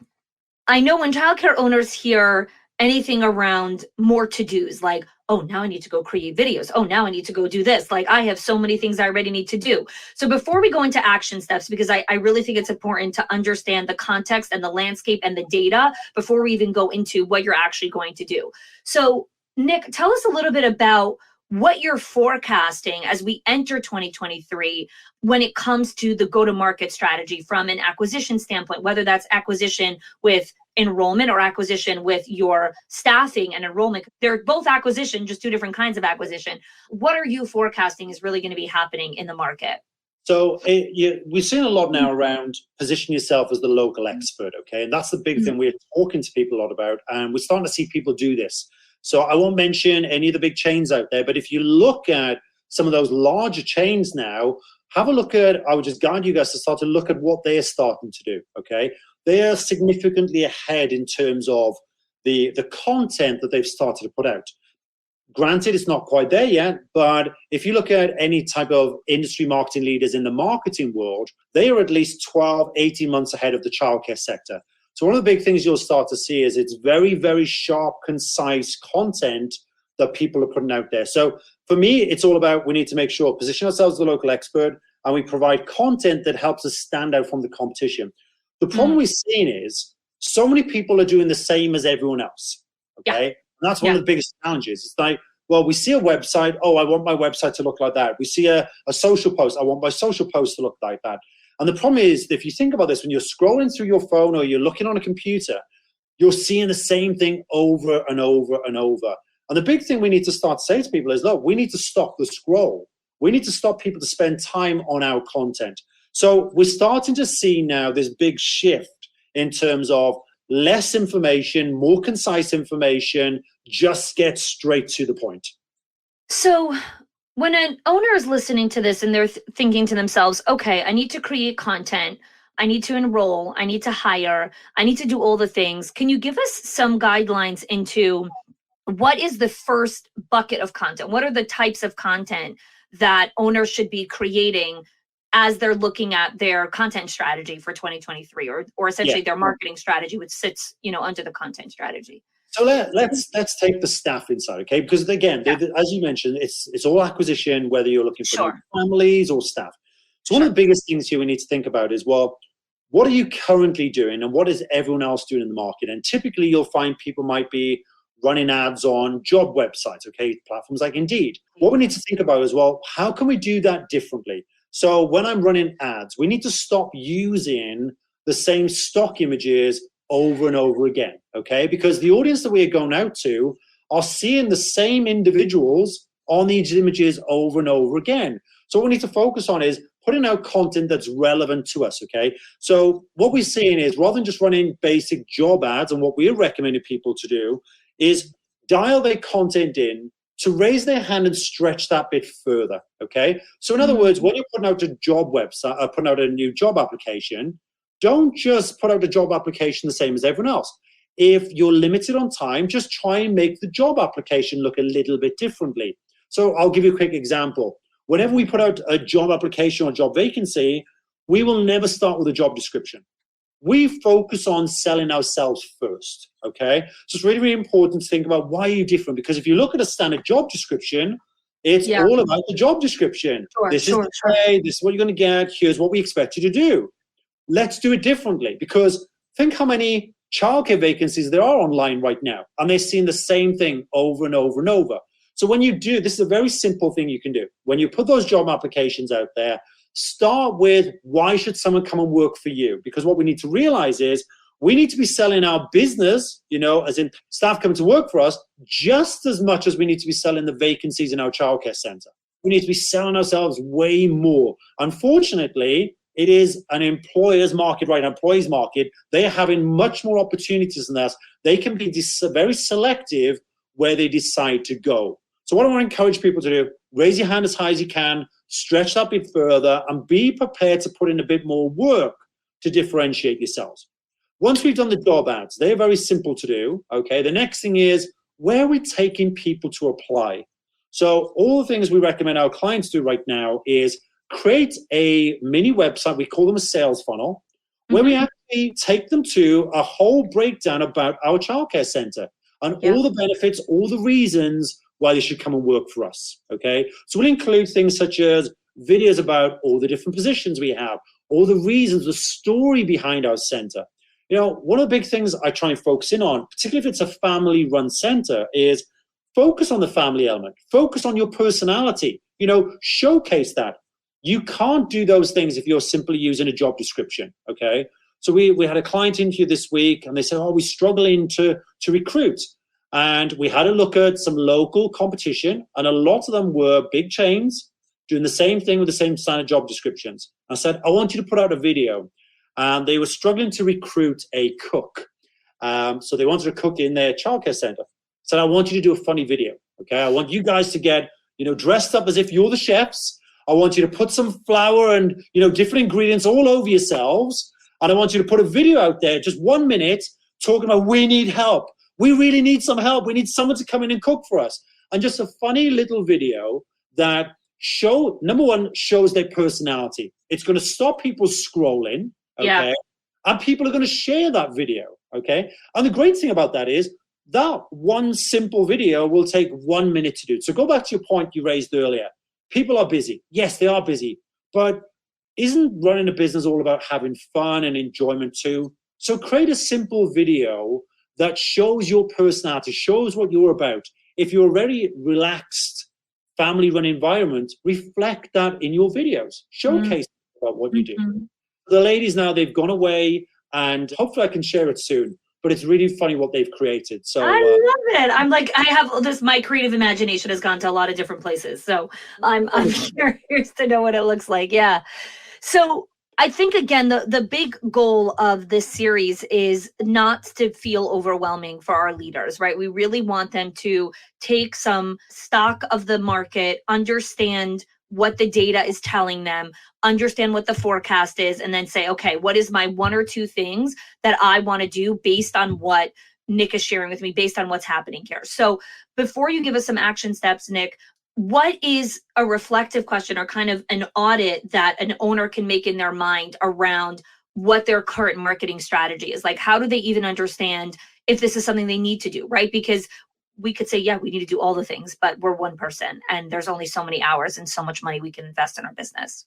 I know when childcare owners hear anything around more to-dos, like, oh, now I need to go create videos. Oh, now I need to go do this. Like, I have so many things I already need to do. So before we go into action steps, because I really think it's important to understand the context and the landscape and the data before we even go into what you're actually going to do. So Nick, tell us a little bit about what you're forecasting as we enter 2023 when it comes to the go-to-market strategy from an acquisition standpoint, whether that's acquisition with enrollment or acquisition with your staffing and enrollment. They're both acquisition, just two different kinds of acquisition. What are you forecasting is really going to be happening in the market? So we've seen a lot now around position yourself as the local expert, okay? And that's the big thing we're talking to people a lot about, and we're starting to see people do this. So I won't mention any of the big chains out there, but if you look at some of those larger chains now, have a look at, I would just guide you guys to start to look at what they're starting to do, okay? They are significantly ahead in terms of the content that they've started to put out. Granted, it's not quite there yet, but if you look at any type of industry marketing leaders in the marketing world, they are at least 12, 18 months ahead of the childcare sector. So one of the big things you'll start to see is it's very, very sharp, concise content that people are putting out there. So for me, it's all about we need to make sure, position ourselves as the local expert, and we provide content that helps us stand out from the competition. The problem we're seeing is so many people are doing the same as everyone else, okay? And that's one of the biggest challenges. It's like, well, we see a website, oh, I want my website to look like that. We see a social post, I want my social post to look like that. And the problem is, if you think about this, when you're scrolling through your phone or you're looking on a computer, you're seeing the same thing over and over and over. And the big thing we need to start to say to people is, look, we need to stop the scroll. We need to stop people to spend time on our content. So we're starting to see now this big shift in terms of less information, more concise information, just get straight to the point. So when an owner is listening to this and they're thinking to themselves, okay, I need to create content, I need to enroll, I need to hire, I need to do all the things. Can you give us some guidelines into what is the first bucket of content? What are the types of content that owners should be creating as they're looking at their content strategy for 2023 or essentially their marketing strategy, which sits, under the content strategy? So let's take the staff inside, okay? Because again, as you mentioned, it's all acquisition, whether you're looking for families or staff. So one of the biggest things here we need to think about is, well, what are you currently doing and what is everyone else doing in the market? And typically you'll find people might be running ads on job websites, okay? Platforms like Indeed. What we need to think about is, well, how can we do that differently? So when I'm running ads, we need to stop using the same stock images over and over again, okay? Because the audience that we are going out to are seeing the same individuals on these images over and over again. So what we need to focus on is putting out content that's relevant to us, okay? So what we're seeing is, rather than just running basic job ads, and what we're recommending people to do is dial their content in to raise their hand and stretch that bit further, okay? So in other words, when you're putting out a job website, putting out a new job application, don't just put out a job application the same as everyone else. If you're limited on time, just try and make the job application look a little bit differently. So I'll give you a quick example. Whenever we put out a job application or job vacancy, we will never start with a job description. we focus on selling ourselves first, okay? So it's really, really important to think about why are you different? Because if you look at a standard job description, it's all about the job description. This is the pay, this is what you're going to get, here's what we expect you to do. Let's do it differently, because think how many childcare vacancies there are online right now, and they're seeing the same thing over and over and over. So when you do, this is a very simple thing you can do. When you put those job applications out there, start with why should someone come and work for you? Because what we need to realize is we need to be selling our business, as in staff coming to work for us, just as much as we need to be selling the vacancies in our childcare center. We need to be selling ourselves way more. Unfortunately, it is an employer's market, right? An employee's market. They're having much more opportunities than us. They can be very selective where they decide to go. So what I want to encourage people to do, raise your hand as high as you can, stretch that a bit further, and be prepared to put in a bit more work to differentiate yourselves. Once we've done the job ads, they're very simple to do, okay? The next thing is, where are we taking people to apply? So all the things we recommend our clients do right now is create a mini website, we call them a sales funnel, where we actually take them to a whole breakdown about our childcare center and all the benefits, all the reasons why they should come and work for us, okay? So we'll include things such as videos about all the different positions we have, all the reasons, the story behind our center. One of the big things I try and focus in on, particularly if it's a family-run center, is focus on the family element. Focus on your personality. Showcase that. You can't do those things if you're simply using a job description, okay? So we had a client in here this week, and they said, we're struggling to recruit. And we had a look at some local competition, and a lot of them were big chains doing the same thing with the same standard job descriptions. I said, I want you to put out a video. And they were struggling to recruit a cook. So they wanted a cook in their childcare center. So I want you to do a funny video, okay? I want you guys to get, dressed up as if you're the chefs. I want you to put some flour and, different ingredients all over yourselves. And I want you to put a video out there, just 1 minute, talking about we need help. We really need some help. We need someone to come in and cook for us. And just a funny little video that number one, shows their personality. It's going to stop people scrolling. Okay. And people are going to share that video. Okay. And the great thing about that is that one simple video will take 1 minute to do. So go back to your point you raised earlier. People are busy. Yes, they are busy. But isn't running a business all about having fun and enjoyment too? So create a simple video that shows your personality, shows what you're about. If you're a very relaxed family-run environment, reflect that in your videos. Showcase about what you do. The ladies now, they've gone away, and hopefully I can share it soon. But it's really funny what they've created. So I love it. I'm like, I have this. My creative imagination has gone to a lot of different places. So I'm curious to know what it looks like. Yeah. So I think, again, the big goal of this series is not to feel overwhelming for our leaders, right? We really want them to take some stock of the market, understand what the data is telling them, understand what the forecast is, and then say, okay, what is my 1 or 2 things that I want to do based on what Nick is sharing with me, based on what's happening here. So before you give us some action steps, Nick, what is a reflective question or kind of an audit that an owner can make in their mind around what their current marketing strategy is? Like, how do they even understand if this is something they need to do, right? Because we could say, yeah, we need to do all the things, but we're one person and there's only so many hours and so much money we can invest in our business.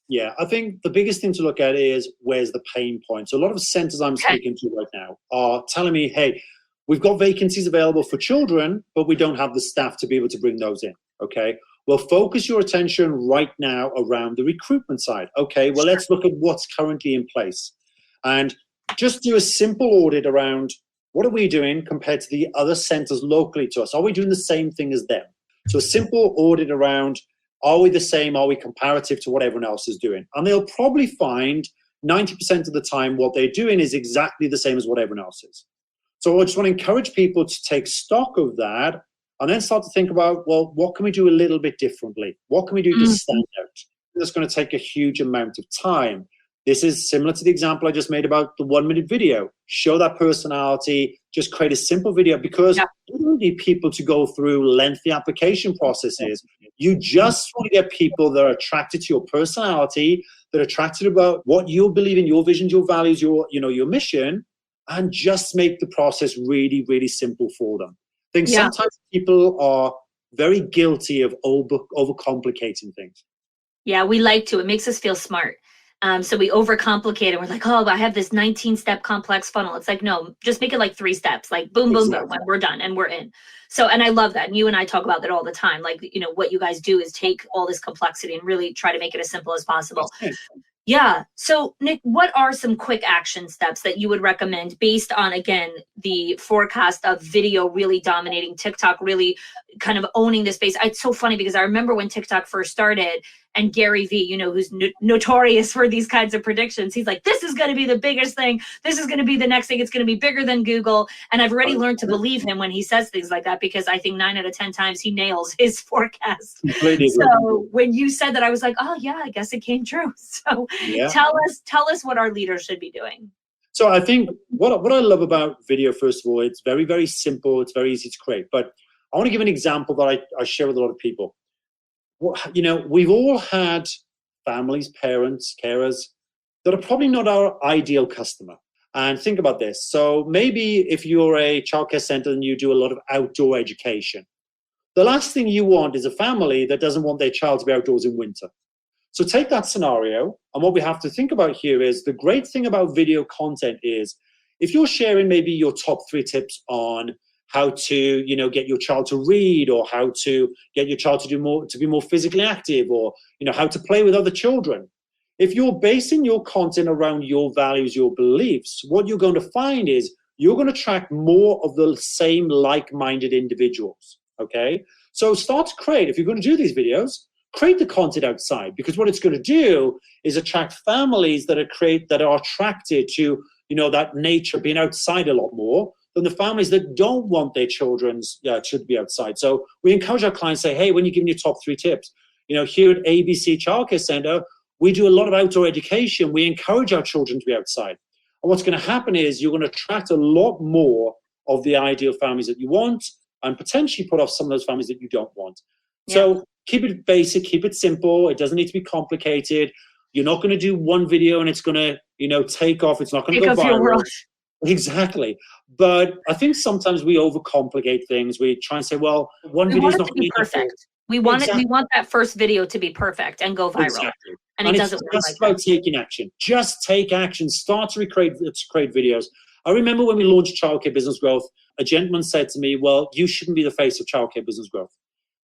Yeah, I think the biggest thing to look at is where's the pain point. So a lot of centers I'm speaking to right now are telling me, hey, we've got vacancies available for children, but we don't have the staff to be able to bring those in. Okay, well, focus your attention right now around the recruitment side. Okay, well, let's look at what's currently in place and just do a simple audit around what are we doing compared to the other centers locally to us? Are we doing the same thing as them? So a simple audit around, are we the same? Are we comparative to what everyone else is doing? And they'll probably find 90% of the time what they're doing is exactly the same as what everyone else is. So I just want to encourage people to take stock of that and then start to think about, well, what can we do a little bit differently? What can we do to stand out? That's going to take a huge amount of time. This is similar to the example I just made about the 1 minute video. Show that personality, just create a simple video because you don't need people to go through lengthy application processes. You just want to get people that are attracted to your personality, that are attracted about what you believe in, your visions, your values, your mission, and just make the process really, really simple for them. I think sometimes people are very guilty of overcomplicating things. Yeah, we like to. It makes us feel smart. So we overcomplicate it. We're like, oh, I have this 19-step complex funnel. It's like, no, just make it like 3 steps, like boom, boom, boom, and we're done and we're in. So, and I love that. And you and I talk about that all the time. Like, what you guys do is take all this complexity and really try to make it as simple as possible. Yeah. So, Nick, what are some quick action steps that you would recommend based on, again, the forecast of video really dominating, TikTok really kind of owning this space? It's so funny because I remember when TikTok first started, and Gary Vee, who's notorious for these kinds of predictions, he's like, this is going to be the biggest thing. This is going to be the next thing. It's going to be bigger than Google. And I've already learned to believe him when he says things like that, because I think 9 out of 10 times he nails his forecast. So when you said that, I was like, oh yeah, I guess it came true. So tell us what our leaders should be doing. So I think what I love about video, first of all, it's very, very simple. It's very easy to create. But I want to give an example that I share with a lot of people. We've all had families, parents, carers that are probably not our ideal customer. And think about this. So maybe if you're a childcare center and you do a lot of outdoor education, the last thing you want is a family that doesn't want their child to be outdoors in winter. So take that scenario, and what we have to think about here is the great thing about video content is if you're sharing maybe your top 3 tips on how to, get your child to read, or how to get your child to be more physically active, or, how to play with other children. If you're basing your content around your values, your beliefs, what you're going to find is you're going to attract more of the same like-minded individuals. Okay. So start to create, if you're going to do these videos, create the content outside, because what it's going to do is attract families that are attracted to, that nature, being outside a lot more, than the families that don't want their children to be outside. So we encourage our clients to say, hey, when you're giving your top 3 tips, here at ABC Childcare Center, we do a lot of outdoor education. We encourage our children to be outside. And what's going to happen is you're going to attract a lot more of the ideal families that you want, and potentially put off some of those families that you don't want. Yeah. So keep it basic, keep it simple. It doesn't need to be complicated. You're not going to do one video and it's going to, take off. It's not going to go viral. Exactly. But I think sometimes we overcomplicate things. We try and say, well, one video is not going to be perfect. We want that first video to be perfect and go viral. Exactly. And it doesn't work like that. It's just about taking action. Just take action. Start to create videos. I remember when we launched Childcare Business Growth, a gentleman said to me, well, you shouldn't be the face of Childcare Business Growth.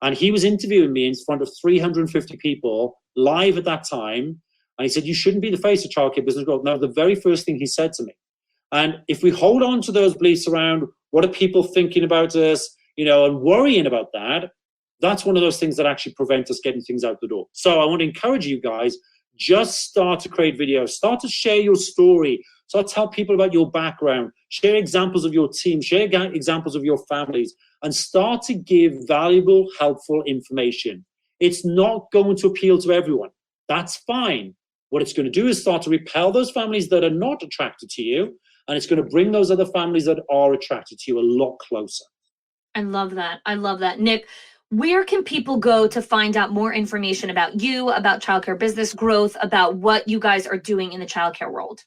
And he was interviewing me in front of 350 people live at that time. And he said, you shouldn't be the face of Childcare Business Growth. Now, the very first thing he said to me. And if we hold on to those beliefs around what are people thinking about us, and worrying about that, that's one of those things that actually prevent us getting things out the door. So I want to encourage you guys, just start to create videos, start to share your story, start to tell people about your background, share examples of your team, share examples of your families, and start to give valuable, helpful information. It's not going to appeal to everyone. That's fine. What it's going to do is start to repel those families that are not attracted to you, and it's going to bring those other families that are attracted to you a lot closer. I love that. I love that. Nick, where can people go to find out more information about you, about childcare business growth, about what you guys are doing in the childcare world?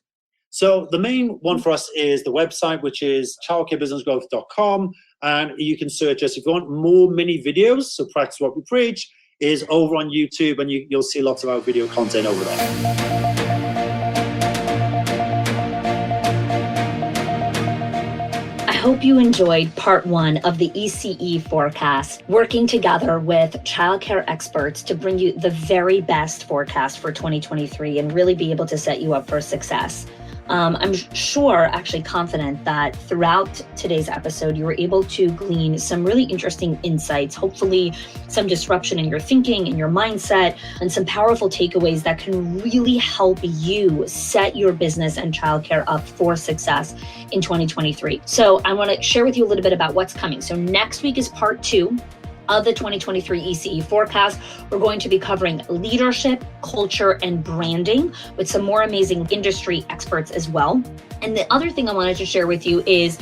So the main one for us is the website, which is childcarebusinessgrowth.com. And you can search us. If you want more mini videos, so practice what we preach, is over on YouTube, and you'll see lots of our video content over there. I hope you enjoyed part 1 of the ECE forecast, working together with childcare experts to bring you the very best forecast for 2023 and really be able to set you up for success. I'm sure, actually confident, that throughout today's episode, you were able to glean some really interesting insights, hopefully some disruption in your thinking, in your mindset, and some powerful takeaways that can really help you set your business and childcare up for success in 2023. So I want to share with you a little bit about what's coming. So next week is part 2 of the 2023 ECE forecast. We're going to be covering leadership, culture, and branding with some more amazing industry experts as well. And the other thing I wanted to share with you is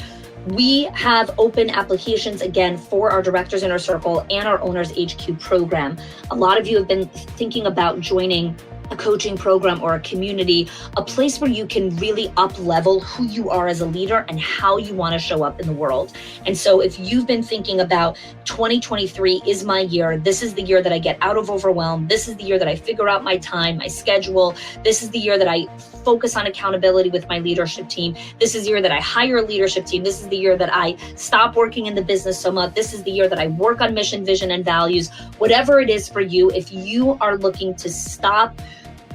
We have open applications again for our Directors Inner Circle and our Owners HQ program. A lot of you have been thinking about joining a coaching program or a community, a place where you can really up level who you are as a leader and how you want to show up in the world. And so if you've been thinking about 2023 is my year, this is the year that I get out of overwhelm, this is the year that I figure out my time, my schedule, this is the year that I focus on accountability with my leadership team, this is the year that I hire a leadership team, this is the year that I stop working in the business so much, this is the year that I work on mission, vision, and values, whatever it is for you, if you are looking to stop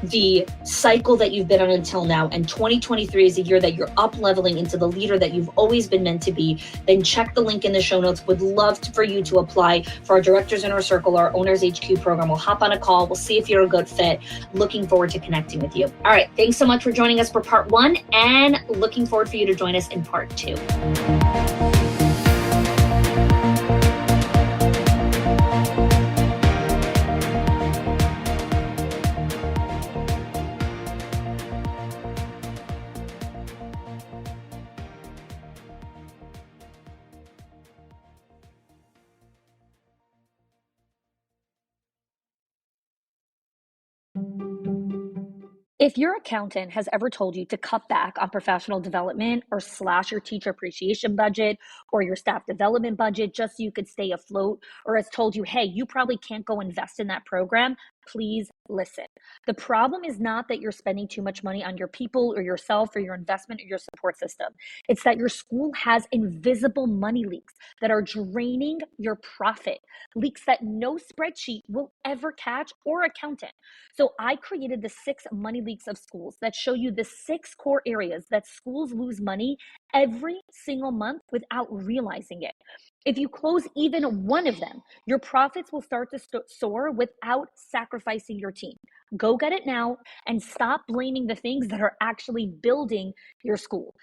the cycle that you've been on until now, and 2023 is a year that you're up leveling into the leader that you've always been meant to be, then check the link in the show notes. Would love for you to apply for our Directors Inner Circle, our Owners HQ program. We'll hop on a call. We'll see if you're a good fit. Looking forward to connecting with you. All right. Thanks so much for joining us for part 1, and looking forward for you to join us in part 2. If your accountant has ever told you to cut back on professional development or slash your teacher appreciation budget or your staff development budget just so you could stay afloat, or has told you, hey, you probably can't go invest in that program, please listen. The problem is not that you're spending too much money on your people or yourself or your investment or your support system. It's that your school has invisible money leaks that are draining your profit, leaks that no spreadsheet will ever catch or accountant. So I created the 6 money leaks of schools that show you the 6 core areas that schools lose money every single month without realizing it. If you close even one of them, your profits will start to soar without sacrificing your team. Go get it now and stop blaming the things that are actually building your school.